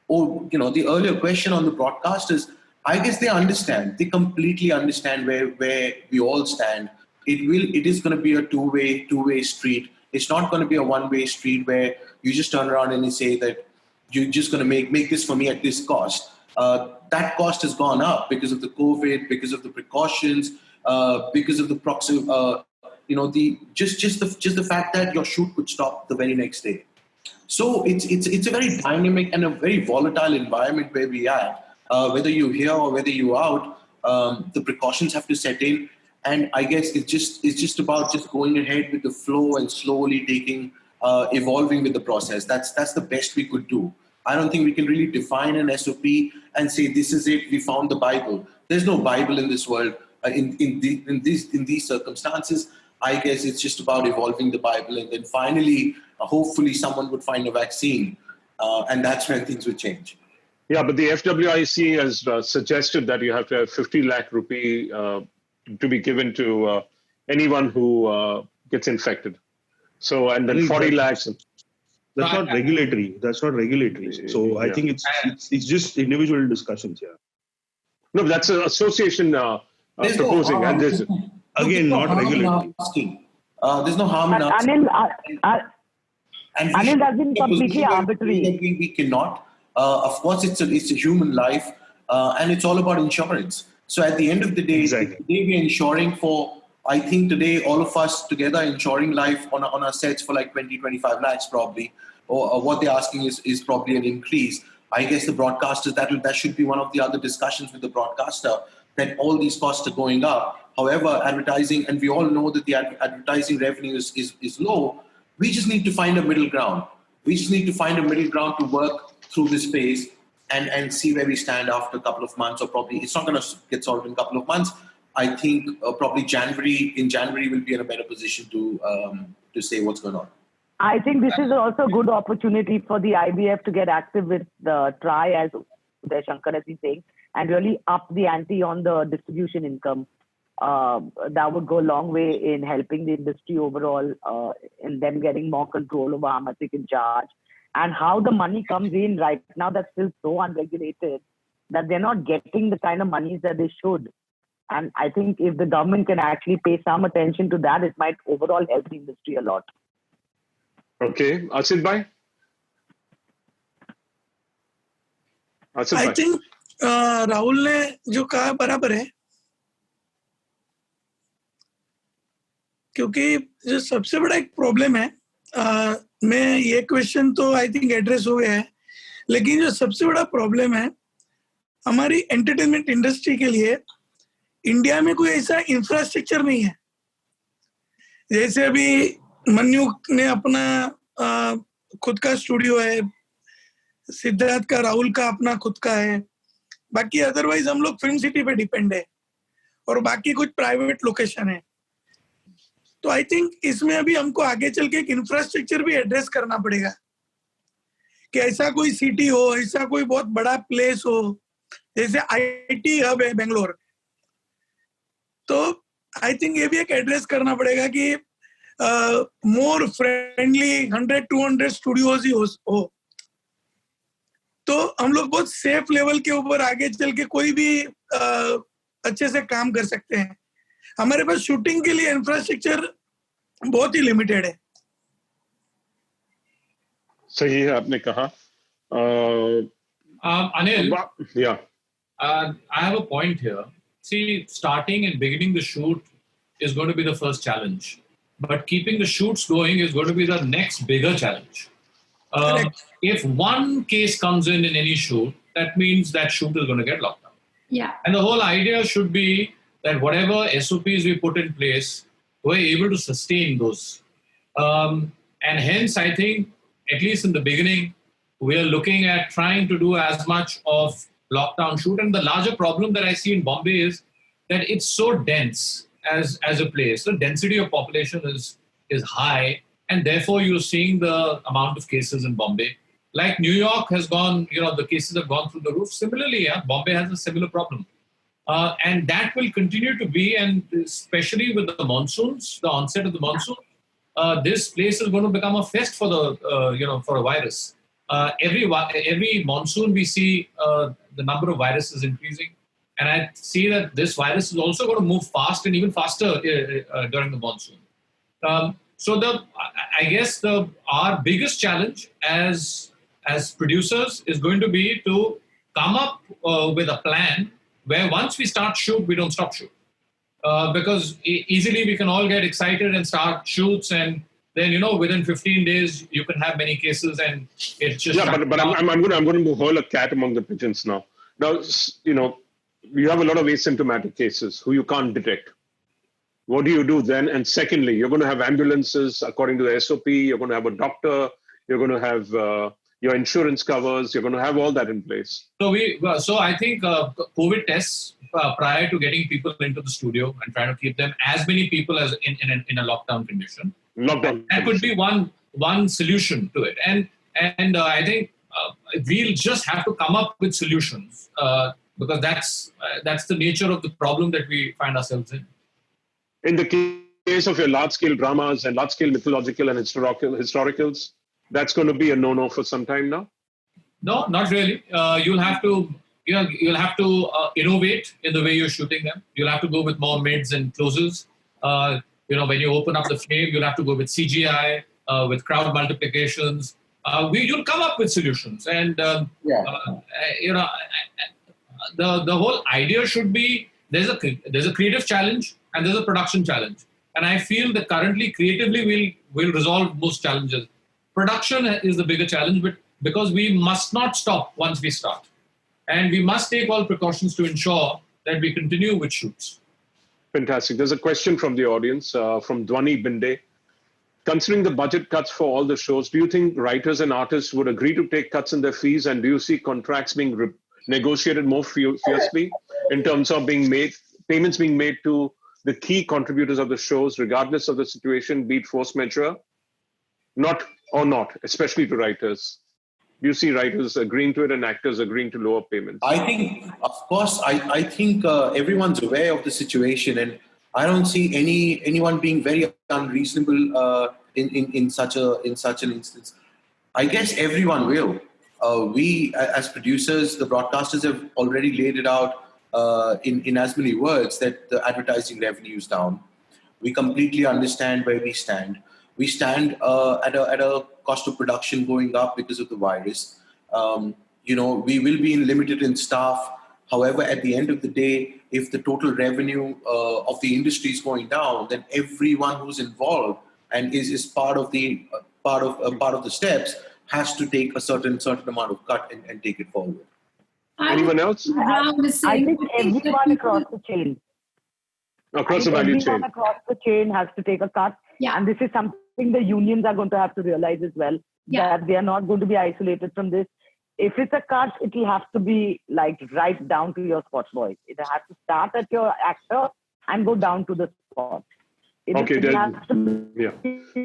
earlier question on the broadcasters, I guess they understand. They completely understand where we all stand. It is going to be a two-way street. It's not going to be a one-way street where you just turn around and you say that you're just going to make this for me at this cost. That cost has gone up because of the COVID, because of the precautions, because of the just the fact that your shoot could stop the very next day. So it's a very dynamic and a very volatile environment where we are. Whether you're here or whether you're out, the precautions have to set in. And I guess it's just about just going ahead with the flow and slowly evolving with the process. That's the best we could do. I don't think we can really define an SOP and say this is it. We found the Bible. There's no Bible in this world. In these circumstances, I guess it's just about evolving the Bible, and then finally, hopefully, someone would find a vaccine, and that's when things would change. Yeah, but the FWIC has suggested that you have to have 50 lakh rupee to be given to anyone who gets infected. So, and then 40 lakhs. That's not regulatory. That's not regulatory. So I think it's just individual discussions. Yeah. No, that's an association proposing, and there's again not regulatory. There's no harm in asking. Anil has been completely arbitrary. We cannot. Of course, it's a human life, and it's all about insurance. So at the end of the day, exactly. Today we're insuring for. I think today all of us together insuring life on our sets for like 20-25 lakhs probably, or what they're asking is probably an increase. I guess the broadcasters that should be one of the other discussions with the broadcaster, that all these costs are going up. However, advertising, and we all know that the advertising revenue is low. We just need to find a middle ground. We just need to find a middle ground to work through this phase and see where we stand after a couple of months, or probably it's not going to get solved in a couple of months. I think probably in January we'll be in a better position to say what's going on. I think this is also a good opportunity for the IBF to get active with the TRAI, as Uday Shankar has been saying, and really up the ante on the distribution income. That would go a long way in helping the industry overall, in them getting more control over how much they can charge, and how the money comes in right now. That's still so unregulated that they're not getting the kind of monies that they should. And I think if the government can actually pay some attention to that, it might overall help the industry a lot. Okay, Asit bhai? I think Rahul ने जो कहा बराबर है, क्योंकि जो सबसे बड़ा एक प्रॉब्लम है, मैं ये क्वेश्चन तो आई थिंक एड्रेस हो गया है, लेकिन जो सबसे बड़ा प्रॉब्लम है हमारी एंटरटेनमेंट इंडस्ट्री के लिए, इंडिया में कोई ऐसा इंफ्रास्ट्रक्चर नहीं है. जैसे अभी मन्यू ने अपना खुद का स्टूडियो है, सिद्धार्थ का, राहुल का अपना खुद का है, बाकी अदरवाइज हम लोग फिल्म सिटी पे डिपेंड है, और बाकी कुछ प्राइवेट लोकेशन है. तो आई थिंक इसमें अभी हमको आगे चल के एक इंफ्रास्ट्रक्चर भी एड्रेस करना पड़ेगा, कि ऐसा कोई सिटी हो, ऐसा कोई बहुत बड़ा प्लेस हो, जैसे आईटी हब है बेंगलोर. तो आई थिंक ये भी एक एड्रेस करना पड़ेगा कि मोर फ्रेंडली 100-200 स्टूडियोज ही हो, तो हम लोग बहुत सेफ लेवल के ऊपर आगे चल के कोई भी अच्छे से काम कर सकते हैं. हमारे पास शूटिंग के लिए इंफ्रास्ट्रक्चर बहुत ही लिमिटेड है. सही है, आपने कहा. Anil, yeah. I have a point here. See, starting and beginning the shoot is going to be the first challenge, but keeping the shoots going is going to be the next bigger challenge. If one case comes in any shoot, that means that shoot is going to get locked down. Yeah. And the whole idea should be that whatever SOPs we put in place, we're able to sustain those. And hence, I think, at least in the beginning, we are looking at trying to do as much of lockdown shoot. And the larger problem that I see in Bombay is that it's so dense as a place. The density of population is high, and therefore you're seeing the amount of cases in Bombay. Like New York has gone, the cases have gone through the roof. Similarly, Bombay has a similar problem. And that will continue to be, and especially with the monsoons, the onset of the monsoon, this place is going to become a fest for for a virus. Every monsoon we see the number of viruses increasing, and I see that this virus is also going to move fast and even faster during the monsoon. So I guess our biggest challenge as producers is going to be to come up with a plan where once we start shoot, we don't stop shoot. Because easily we can all get excited and start shoots, and then within 15 days you can have many cases, and it's just but I'm going to hurl a cat among the pigeons now. Now you have a lot of asymptomatic cases who you can't detect. What do you do then? And secondly, you're going to have ambulances according to the SOP. You're going to have a doctor. You're going to have your insurance covers. You're going to have all that in place. So I think COVID tests prior to getting people into the studio and trying to keep them as many people as in a lockdown condition. That could be one solution to it. And I think we'll just have to come up with solutions because that's the nature of the problem that we find ourselves in. In the case of your large-scale dramas and large-scale mythological and historicals, that's going to be a no-no for some time now? No, not really. You'll have to innovate in the way you're shooting them. You'll have to go with more mids and closes. When you open up the frame, you'll have to go with CGI, with crowd multiplications. You'll come up with solutions. And, the whole idea should be there's a creative challenge and there's a production challenge. And I feel that currently, creatively, we'll resolve most challenges. Production is the bigger challenge, but because we must not stop once we start. And we must take all precautions to ensure that we continue with shoots. Fantastic. There's a question from the audience, from Dwani Binde. Considering the budget cuts for all the shows, do you think writers and artists would agree to take cuts in their fees? And do you see contracts being negotiated more fiercely in terms of payments being made to the key contributors of the shows, regardless of the situation, be it force majeure? Not, especially to writers. Do you see writers agreeing to it and actors agreeing to lower payments? I think, of course, I think everyone's aware of the situation, and I don't see anyone being very unreasonable in such an instance. I guess everyone will. We, as producers, the broadcasters have already laid it out in as many words that the advertising revenue is down. We completely understand where we stand. We stand at a cost of production going up because of the virus. We will be limited in staff. However, at the end of the day, if the total revenue of the industry is going down, then everyone who's involved and is part of the steps has to take a certain amount of cut and take it forward. Anyone else? I think everyone across the chain. Across the value chain. Everyone across the chain has to take a cut. Yeah. And this is something the unions are going to have to realize as well, that they are not going to be isolated from this. If it's a cut, it will have to be like right down to your spot boy. It has to start at your actor and go down to the spot. Okay,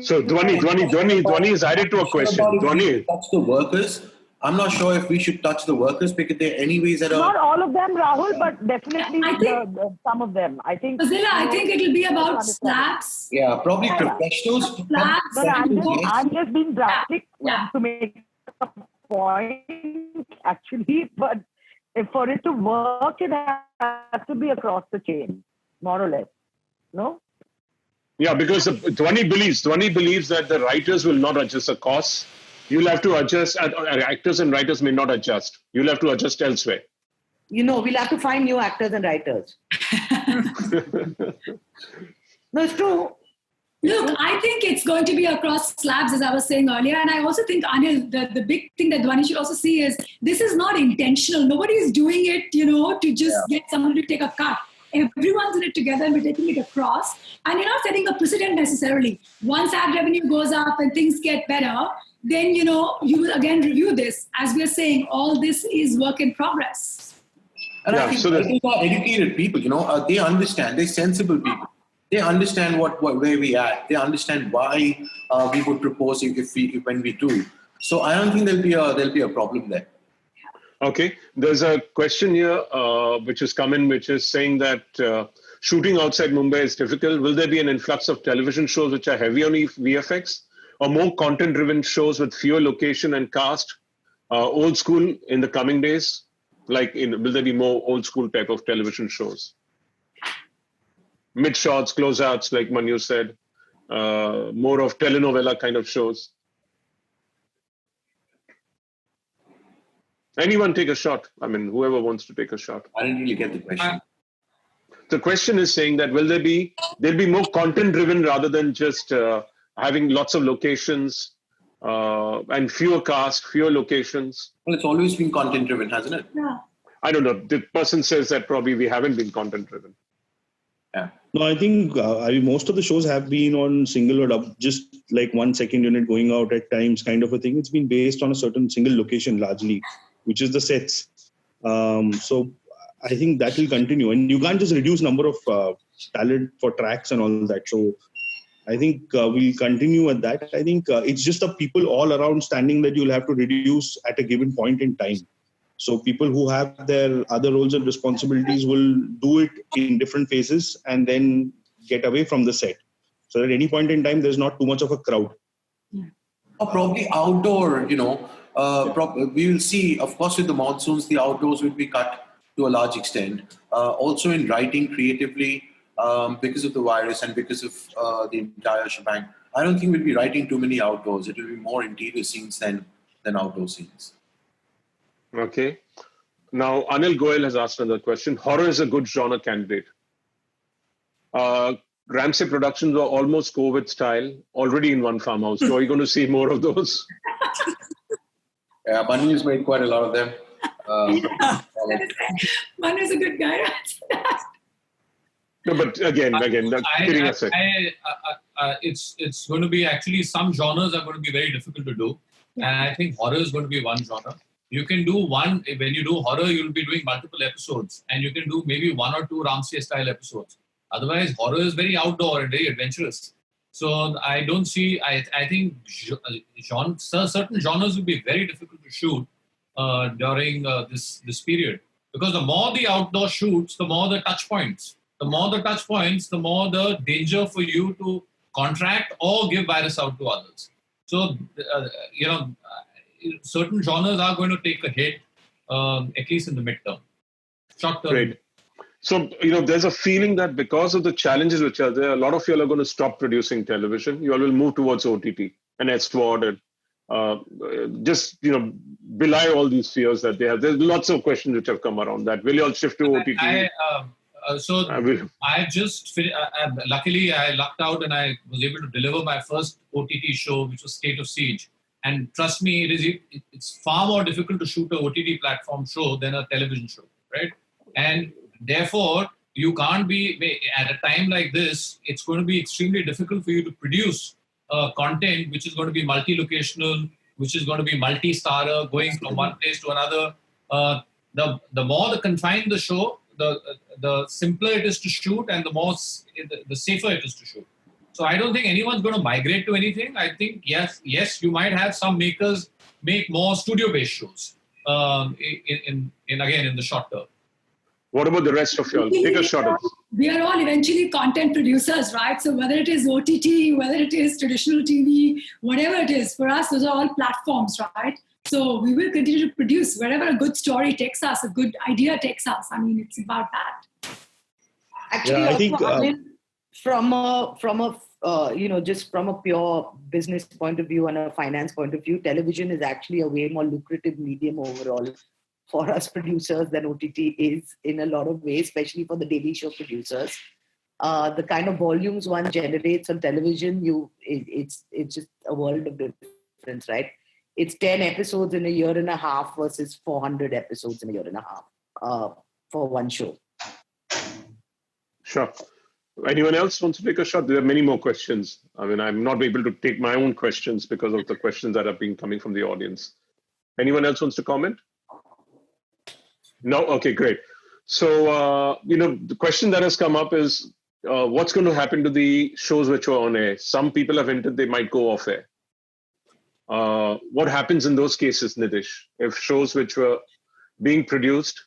So Dwani is added to a question. Dwani. Touch the workers. I'm not sure if we should touch the workers because they're anyways at not all of them, Rahul, but definitely I think, some of them. I think. Fazila, I think it'll be about slabs. Yeah, probably professionals. Slabs. But I'm just being drastic to make a point, actually. But for it to work, it has to be across the chain, more or less. No? Yeah, because Dwani believes that the writers will not adjust the costs. You'll have to adjust, actors and writers may not adjust. You'll have to adjust elsewhere. We'll have to find new actors and writers. No, it's true. Look, I think it's going to be across slabs, as I was saying earlier. And I also think, Anil, the big thing that Dwani should also see is this is not intentional. Nobody is doing it, to just get someone to take a cut. Everyone's in it together and we're taking it across. And you're not setting a precedent necessarily. Once ad revenue goes up and things get better, then, you will again review this. As we're saying, all this is work in progress. And I think these are educated people, they understand. They're sensible people. They understand where we are. They understand why we would propose when we do. So I don't think there'll be a problem there. Okay, there's a question here which has come in, which is saying that shooting outside Mumbai is difficult. Will there be an influx of television shows which are heavy on VFX, or more content-driven shows with fewer location and cast, old school in the coming days? Will there be more old school type of television shows? Mid shots, closeouts, like Manu said. more of telenovela kind of shows? Anyone take a shot? I mean, whoever wants to take a shot. I didn't really get the question. The question is saying that there'll be more content driven rather than just having lots of locations and fewer cast, fewer locations. Well, it's always been content driven, hasn't it? Yeah. I don't know. The person says that probably we haven't been content driven. Yeah. No, I think most of the shows have been on single or double, just like 1 second unit going out at times kind of a thing. It's been based on a certain single location largely, which is the sets. So I think that will continue. And you can't just reduce number of talent for tracks and all that. So I think we'll continue at that. I think it's just the people all around standing that you'll have to reduce at a given point in time. So people who have their other roles and responsibilities will do it in different phases and then get away from the set. So at any point in time, there's not too much of a crowd. Or probably outdoor, we will see, of course, with the monsoons, the outdoors will be cut to a large extent. Also in writing creatively, because of the virus and because of the entire shebang, I don't think we'll be writing too many outdoors. It will be more interior scenes than outdoor scenes. Okay. Now, Anil Goyal has asked another question. Horror is a good genre candidate. Ramsay Productions were almost COVID style, already in one farmhouse. So are you going to see more of those? Yeah, Manu has made quite a lot of them. Manu is a good guy. No, but again, kidding aside. It's going to be actually some genres are going to be very difficult to do. And I think horror is going to be one genre. You can do one, when you do horror, you'll be doing multiple episodes. And you can do maybe 1 or 2 Ramsay style episodes. Otherwise, horror is very outdoor and very adventurous. So I don't see, I think certain genres will be very difficult to shoot during this period. Because the more the outdoor shoots, the more the touch points. The more the touch points, the more the danger for you to contract or give virus out to others. So, certain genres are going to take a hit, at least in the midterm. Short term. Great. So, there's a feeling that because of the challenges which are there, a lot of you are going to stop producing television. You all will move towards OTT and SVOD and just, belie all these fears that they have. There's lots of questions which have come around that. Will you all shift to OTT? I just luckily I lucked out and I was able to deliver my first OTT show, which was State of Siege. And trust me, it's far more difficult to shoot a OTT platform show than a television show, right? And therefore, you can't be, at a time like this, it's going to be extremely difficult for you to produce content which is going to be multi-locational, which is going to be multi-starrer, going from one place to another. The more confined the show, the simpler it is to shoot and the safer it is to shoot. So I don't think anyone's going to migrate to anything. I think, yes, you might have some makers make more studio-based shows in the short term. What about the rest of y'all? Take a shot at this. We are all eventually content producers, right? So whether it is OTT, whether it is traditional TV, whatever it is, for us, those are all platforms, right? So we will continue to produce wherever a good story takes us, a good idea takes us. I mean, it's about that. Actually, I think from a pure business point of view and a finance point of view, television is actually a way more lucrative medium overall for us producers than OTT is in a lot of ways, especially for the daily show producers. The kind of volumes one generates on television, it's just a world of difference, right? It's 10 episodes in a year and a half versus 400 episodes in a year and a half for one show. Sure. Anyone else wants to take a shot? There are many more questions. I mean, I'm not able to take my own questions because of the questions that have been coming from the audience. Anyone else wants to comment? No? Okay, great. So, the question that has come up is, what's going to happen to the shows which were on air? Some people have hinted they might go off air. What happens in those cases, Nidish? If shows which were being produced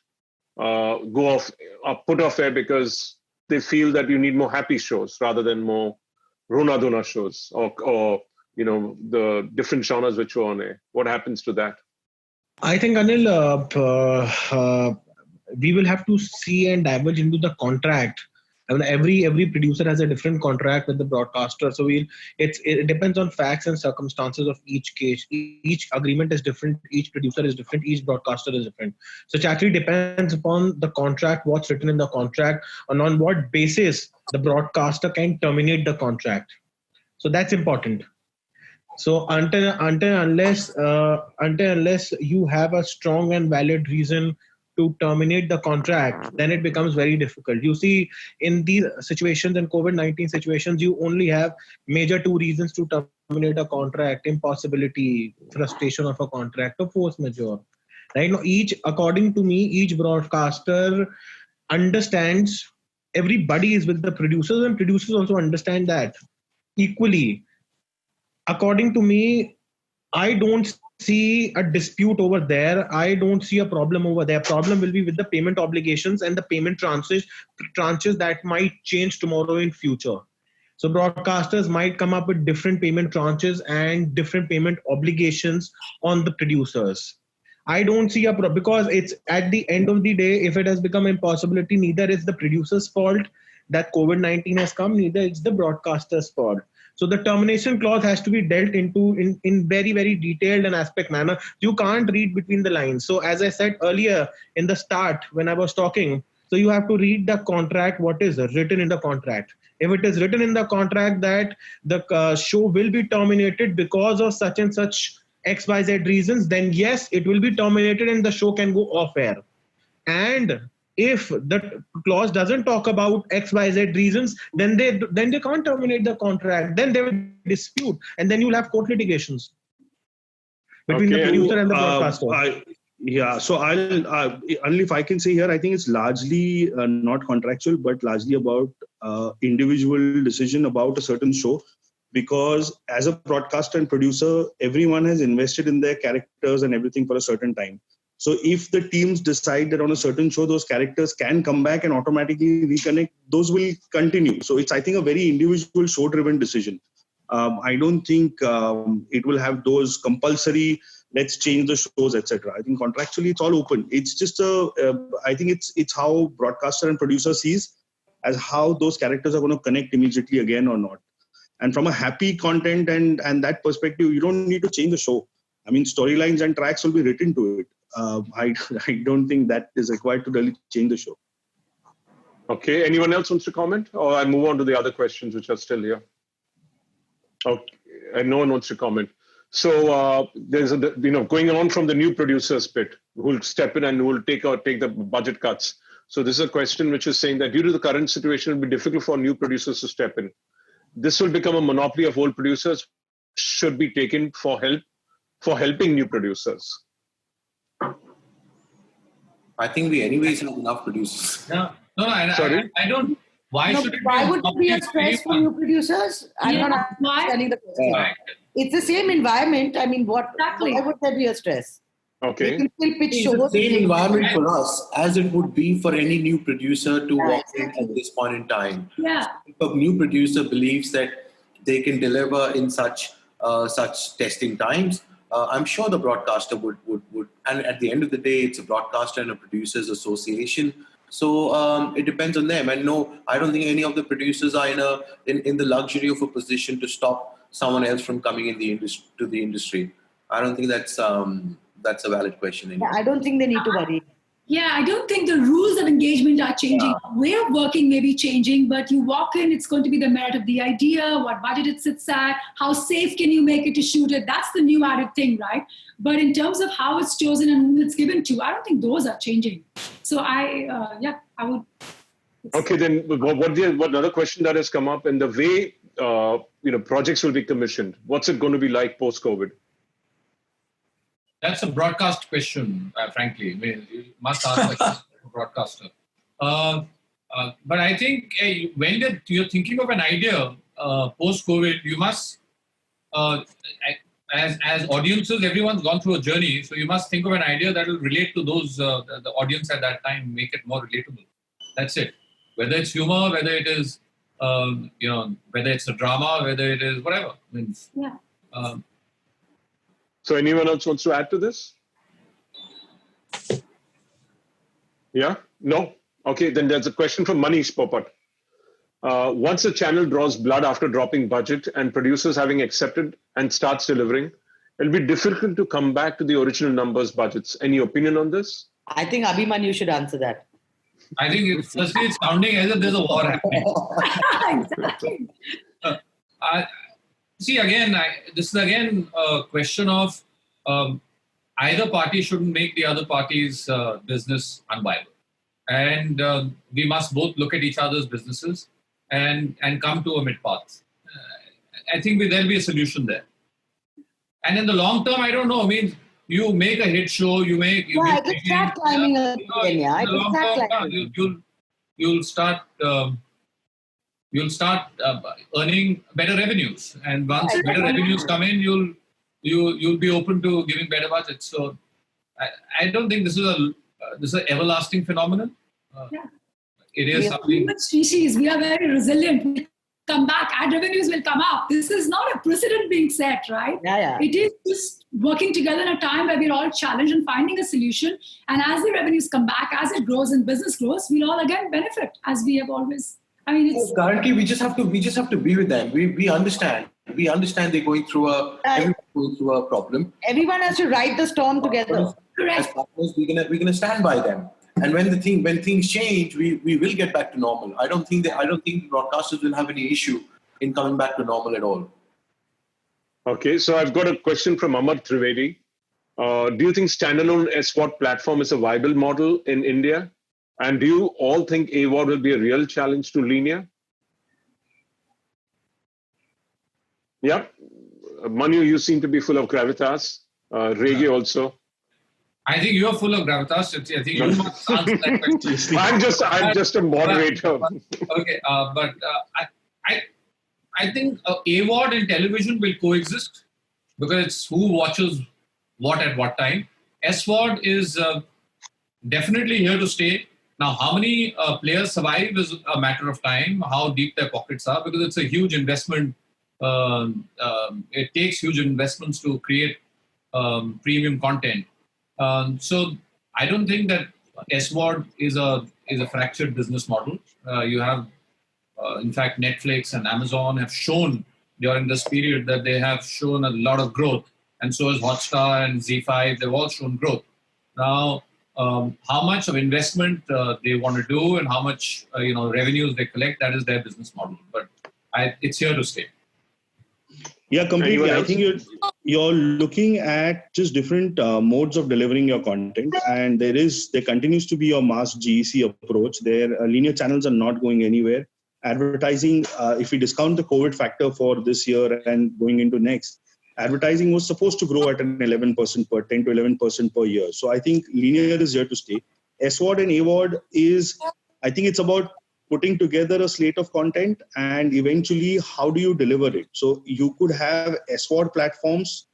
go off, are put off air because they feel that you need more happy shows rather than more Rona-Dona shows or the different genres which were on air. What happens to that? I think, Anil, we will have to see and diverge into the contract I mean, every producer has a different contract with the broadcaster. So it depends on facts and circumstances of each case. Each agreement is different. Each producer is different. Each broadcaster is different. So it actually depends upon the contract, what's written in the contract, and on what basis the broadcaster can terminate the contract. So that's important. So until unless you have a strong and valid reason to terminate the contract, then it becomes very difficult. You see, in these situations, in COVID-19 situations, you only have major two reasons to terminate a contract: impossibility, frustration of a contract, or force majeure. Right now, according to me, each broadcaster understands everybody is with the producers, and producers also understand that equally. According to me, I don't see a dispute over there. I don't see a problem over there. Problem will be with the payment obligations and the payment tranches that might change tomorrow in future. So broadcasters might come up with different payment tranches and different payment obligations on the producers. I don't see a problem because it's at the end of the day, if it has become impossibility, neither is the producer's fault that COVID-19 has come, neither it's the broadcaster's fault. So the termination clause has to be dealt into in very, very detailed and aspect manner. You can't read between the lines. So as I said earlier in the start when I was talking, so you have to read the contract, what is written in the contract. If it is written in the contract that the show will be terminated because of such and such XYZ reasons, then yes, it will be terminated and the show can go off air. And if the clause doesn't talk about XYZ reasons, then they can't terminate the contract. Then they will dispute, and then you'll have court litigations between the producer and the broadcaster. So only if I can say here, I think it's largely not contractual, but largely about individual decision about a certain show. Because as a broadcaster and producer, everyone has invested in their characters and everything for a certain time. So if the teams decide that on a certain show, those characters can come back and automatically reconnect, those will continue. So it's, I think, a very individual show-driven decision. I don't think it will have those compulsory, let's change the shows, etc. I think contractually it's all open. It's just I think it's how broadcaster and producer sees as how those characters are going to connect immediately again or not. And from a happy content and that perspective, you don't need to change the show. I mean, storylines and tracks will be written to it. I don't think that is required to really change the show. Okay. Anyone else wants to comment? Or I move on to the other questions which are still here. Okay. And no one wants to comment. So there's going on from the new producers bit, who will step in and who will take the budget cuts. So this is a question which is saying that due to the current situation, it will be difficult for new producers to step in. This will become a monopoly of old producers, should be taken for helping new producers. I think we anyways have enough producers. No, Sorry? I don't. Why should it why be would it be a stress for new producers? I'm not understanding the question. It's the same environment. I mean, why would there be a stress? Okay. You can still pitch It's shows. the same environment for us as it would be for any new producer to walk in at this point in time. Yeah. If a new producer believes that they can deliver in such testing times, I'm sure the broadcaster would. And at the end of the day, it's a broadcaster and a producers association. So it depends on them. And no, I don't think any of the producers are in the luxury of a position to stop someone else from coming in to the industry. I don't think that's a valid question anymore. I don't think they need to worry. Yeah, I don't think the rules of engagement are changing. Way of working may be changing, but you walk in, it's going to be the merit of the idea, what budget it sits at, how safe can you make it to shoot it. That's the new added thing, right? But in terms of how it's chosen and who it's given to, I don't think those are changing. So I would. Okay, then what another question that has come up, and the way projects will be commissioned, what's it going to be like post-COVID? That's a broadcast question, frankly. I mean, you must ask questions to a broadcaster. But I think when you're thinking of an idea post-COVID, you must, as audiences, everyone's gone through a journey. So you must think of an idea that will relate to those, the audience at that time, make it more relatable. That's it. Whether it's humor, whether it is, whether it's a drama, whether it is whatever. I mean, yeah. So anyone else wants to add to this? Yeah? No? Okay, then there's a question from Manish Popat. once a channel draws blood after dropping budget and producers having accepted and starts delivering, it'll be difficult to come back to the original numbers budgets. Any opinion on this? I think Abhimanyu should answer that. I think firstly it's sounding as if there's a war happening. Exactly. See, again, this is again a question of either party shouldn't make the other party's business unviable. And we must both look at each other's businesses and come to a mid-path. I think there'll be a solution there. And in the long term, I don't know. I mean, you make a hit show, you it's start climbing again, you'll start earning better revenues, and once better revenues come in, you'll be open to giving better budgets. So I don't think this is an everlasting phenomenon. It is something. Species, we are very resilient. We come back, ad revenues will come up. This is not a precedent being set, right? It is just working together in a time where we're all challenged and finding a solution. And as the revenues come back, as it grows and business grows, we'll all again benefit, as we have always. I mean, it's currently we just have to be with them. We understand. We understand they're going through a problem. Everyone has to ride the storm together. correct. As partners, we're gonna stand by them. And when things change, we will get back to normal. I don't think broadcasters will have any issue in coming back to normal at all. Okay, so I've got a question from Amar Trivedi. Do you think standalone SWOT platform is a viable model in India? And do you all think AWOD will be a real challenge to linear? Yeah, Manu, you seem to be full of gravitas. Regi also. I think you are full of gravitas. I think you must answer that question. I'm just a moderator. Okay, but I think AWOD and television will coexist because it's who watches what at what time. SWOD is definitely here to stay. Now, how many players survive is a matter of time, how deep their pockets are, because it's a huge investment. It takes huge investments to create premium content. So I don't think that SWOD is a fractured business model. You have, in fact, Netflix and Amazon have shown during this period that they have shown a lot of growth, and so has Hotstar and ZEE5. They've all shown growth. Now, how much of investment they want to do and how much revenues they collect, that is their business model. But it's here to stay. Yeah, completely. I think you're looking at just different modes of delivering your content, and there continues to be your mass GEC approach. Their linear channels are not going anywhere. Advertising, if we discount the COVID factor for this year and going into next, advertising was supposed to grow at an 10 to 11% per year. So I think linear is here to stay. SWOD and AWOD is, I think it's about putting together a slate of content and eventually how do you deliver it? So you could have SWOD platforms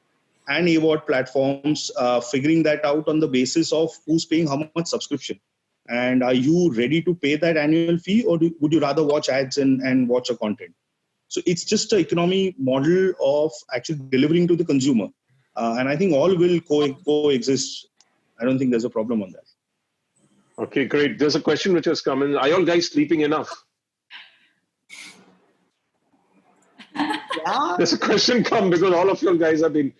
and AWOD platforms figuring that out on the basis of who's paying how much subscription. And are you ready to pay that annual fee, or would you rather watch ads and watch a content? So it's just an economy model of actually delivering to the consumer. And I think all will coexist. I don't think there's a problem on that. Okay, great. There's a question which has come in. Are you all guys sleeping enough? Yeah. There's a question come because all of you guys have been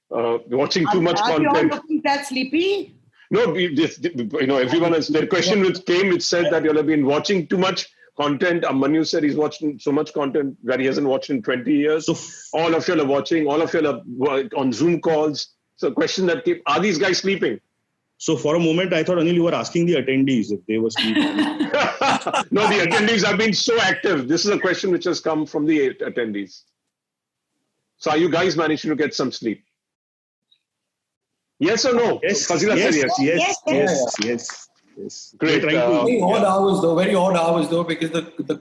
watching too much content. Are you all looking that sleepy? No, everyone has. The question which said that you all have been watching too much content. Manu said he's watching so much content that he hasn't watched in 20 years. So all of you are watching. All of you are on Zoom calls. So question that came, are these guys sleeping? So for a moment, I thought, Anil, you were asking the attendees if they were sleeping. No, the attendees have been so active. This is a question which has come from the attendees. So are you guys managing to get some sleep? Yes or no? Yes. Fazila said Yes. Great. Very odd hours though, because the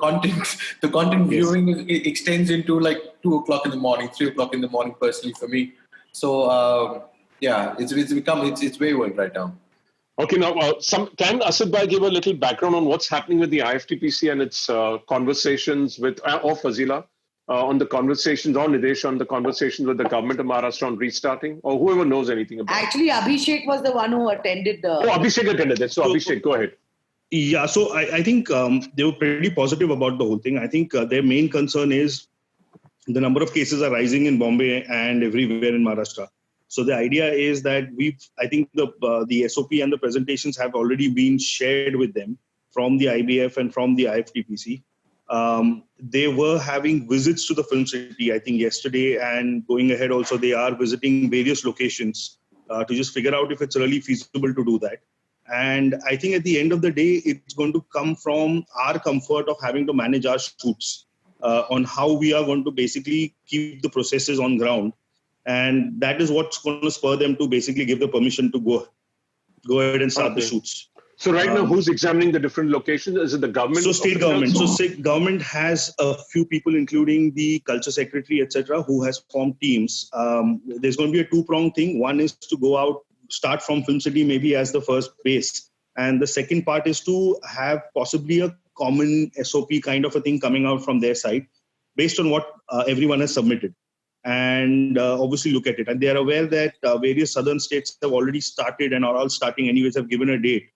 content viewing extends into like 2 o'clock in the morning, 3 o'clock in the morning personally for me. So it's very well right now. Okay, now can Asad Bhai give a little background on what's happening with the IFTPC and its conversations with, or Fazila, on the conversations, or Nidesh on the conversations with the government of Maharashtra on restarting, or whoever knows anything about it? Actually, Abhishek was the one who attended. Abhishek attended that. So Abhishek, go ahead. Yeah, so I think they were pretty positive about the whole thing. I think their main concern is the number of cases are rising in Bombay and everywhere in Maharashtra. So the idea is that I think the SOP and the presentations have already been shared with them from the IBF and from the IFTPC. They were having visits to the film city, I think yesterday, and going ahead also they are visiting various locations to just figure out if it's really feasible to do that. And I think at the end of the day, it's going to come from our comfort of having to manage our shoots on how we are going to basically keep the processes on ground. And that is what's going to spur them to basically give the permission to go ahead and start the shoots. So right now, who's examining the different locations? Is it the government? So state government. So state government has a few people, including the culture secretary, etc., who has formed teams. There's going to be a two-pronged thing. One is to go out, start from Film City maybe as the first base. And the second part is to have possibly a common SOP kind of a thing coming out from their side based on what everyone has submitted. And obviously look at it. And they are aware that various southern states have already started and are all starting anyways, have given a date.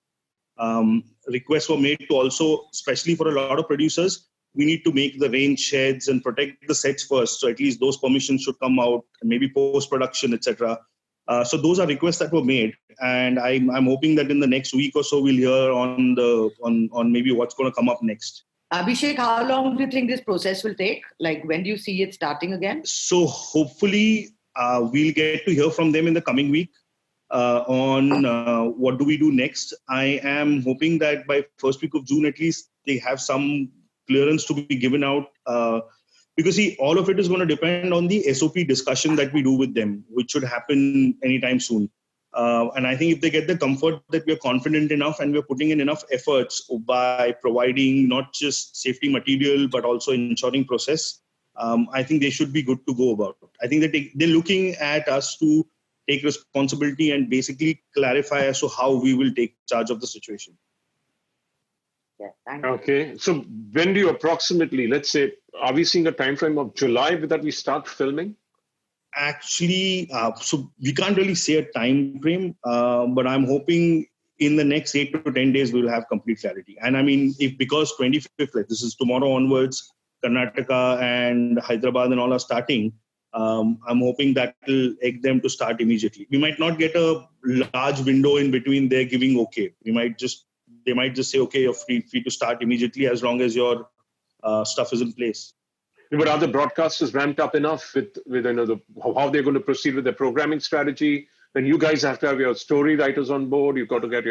Requests were made to also, especially for a lot of producers, we need to make the rain sheds and protect the sets first. So at least those permissions should come out, and maybe post-production, etc. So those are requests that were made, and I'm hoping that in the next week or so we'll hear on maybe what's going to come up next. Abhishek, how long do you think this process will take? Like, when do you see it starting again? So hopefully we'll get to hear from them in the coming week on what do we do next. I am hoping that by first week of June at least they have some clearance to be given out. Because see, all of it is going to depend on the SOP discussion that we do with them, which should happen anytime soon. And I think if they get the comfort that we're confident enough and we're putting in enough efforts by providing not just safety material, but also ensuring process, I think they should be good to go about it. I think that they're looking at us to take responsibility and basically clarify as to how we will take charge of the situation. Yeah, thank you. Okay, so when do you approximately, let's say, are we seeing a time frame of July that we start filming? Actually, so we can't really say a time frame, but I'm hoping in the next 8 to 10 days we will have complete clarity. And I mean, because 25th, like this is tomorrow onwards, Karnataka and Hyderabad and all are starting, I'm hoping that will egg them to start immediately. We might not get a large window in between there giving okay. They might just say, okay, you're free to start immediately as long as your stuff is in place. But are the broadcasters ramped up enough with how they're going to proceed with their programming strategy? Then you guys have to have your story writers on board. You've got to get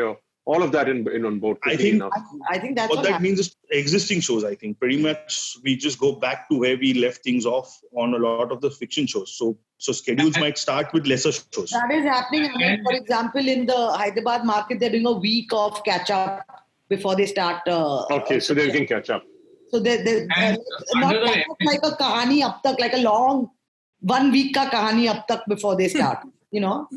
all of that in on board. I think that's what that means is existing shows. I think pretty much we just go back to where we left things off on a lot of the fiction shows. So schedules might start with lesser shows. That is happening. I mean, for example, in the Hyderabad market, they're doing a week of catch up before they start. Okay, so they can catch up. So they're not like a kahani ab tak, like a long 1 week ka kahani ab tak before they start, you know.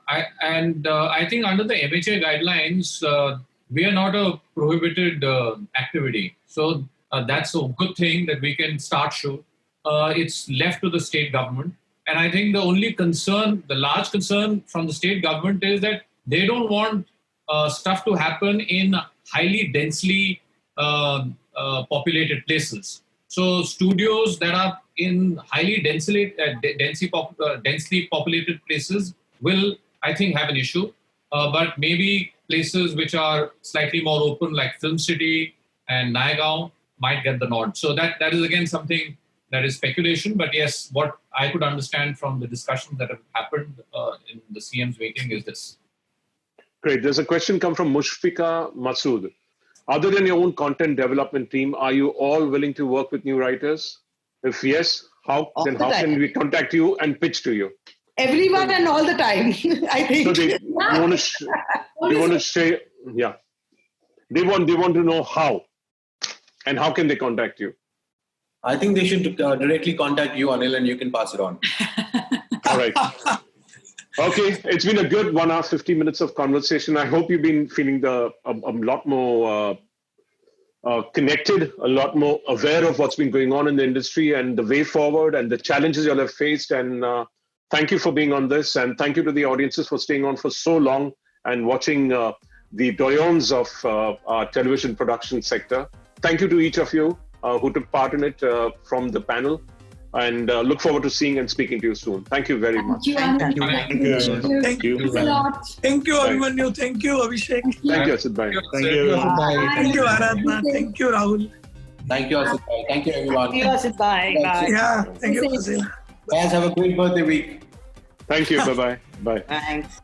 I think under the MHA guidelines, we are not a prohibited activity. So that's a good thing that we can start show. It's left to the state government. And I think the only concern, the large concern from the state government is that they don't want stuff to happen in highly densely populated places. So studios that are in highly densely populated places will, I think, have an issue. But maybe places which are slightly more open, like Film City and Naigaon, might get the nod. So that is again something that is speculation. But yes, what I could understand from the discussions that have happened in the CM's meeting is this. Great. There's a question come from Mushfika Masood. Other than your own content development team, are you all willing to work with new writers? If yes, how can we contact you and pitch to you? Everyone and all the time, I think. So they want to say, yeah. They want to know how. And how can they contact you? I think they should directly contact you, Anil, and you can pass it on. All right. Okay, it's been a good 1 hour, 50 minutes of conversation. I hope you've been feeling a lot more connected, a lot more aware of what's been going on in the industry and the way forward and the challenges you'll have faced. And thank you for being on this. And thank you to the audiences for staying on for so long and watching the doyens of our television production sector. Thank you to each of you who took part in it from the panel, and look forward to seeing and speaking to you soon. Thank you very much. Thank you. Thank you. Thanks a lot. Thank you, Abhimanyu. Thank you, Abhishek. Thank you, Asit Bhai. Thank you. Thank you, Aradhana. Thank you, Rahul. Thank you, Asit bhai. Thank you, everyone. Thank you, Asit bhai. Bye. Yeah, thank you, Fasil. Guys, have a great birthday week. Thank you. Bye-bye. Bye. Thanks.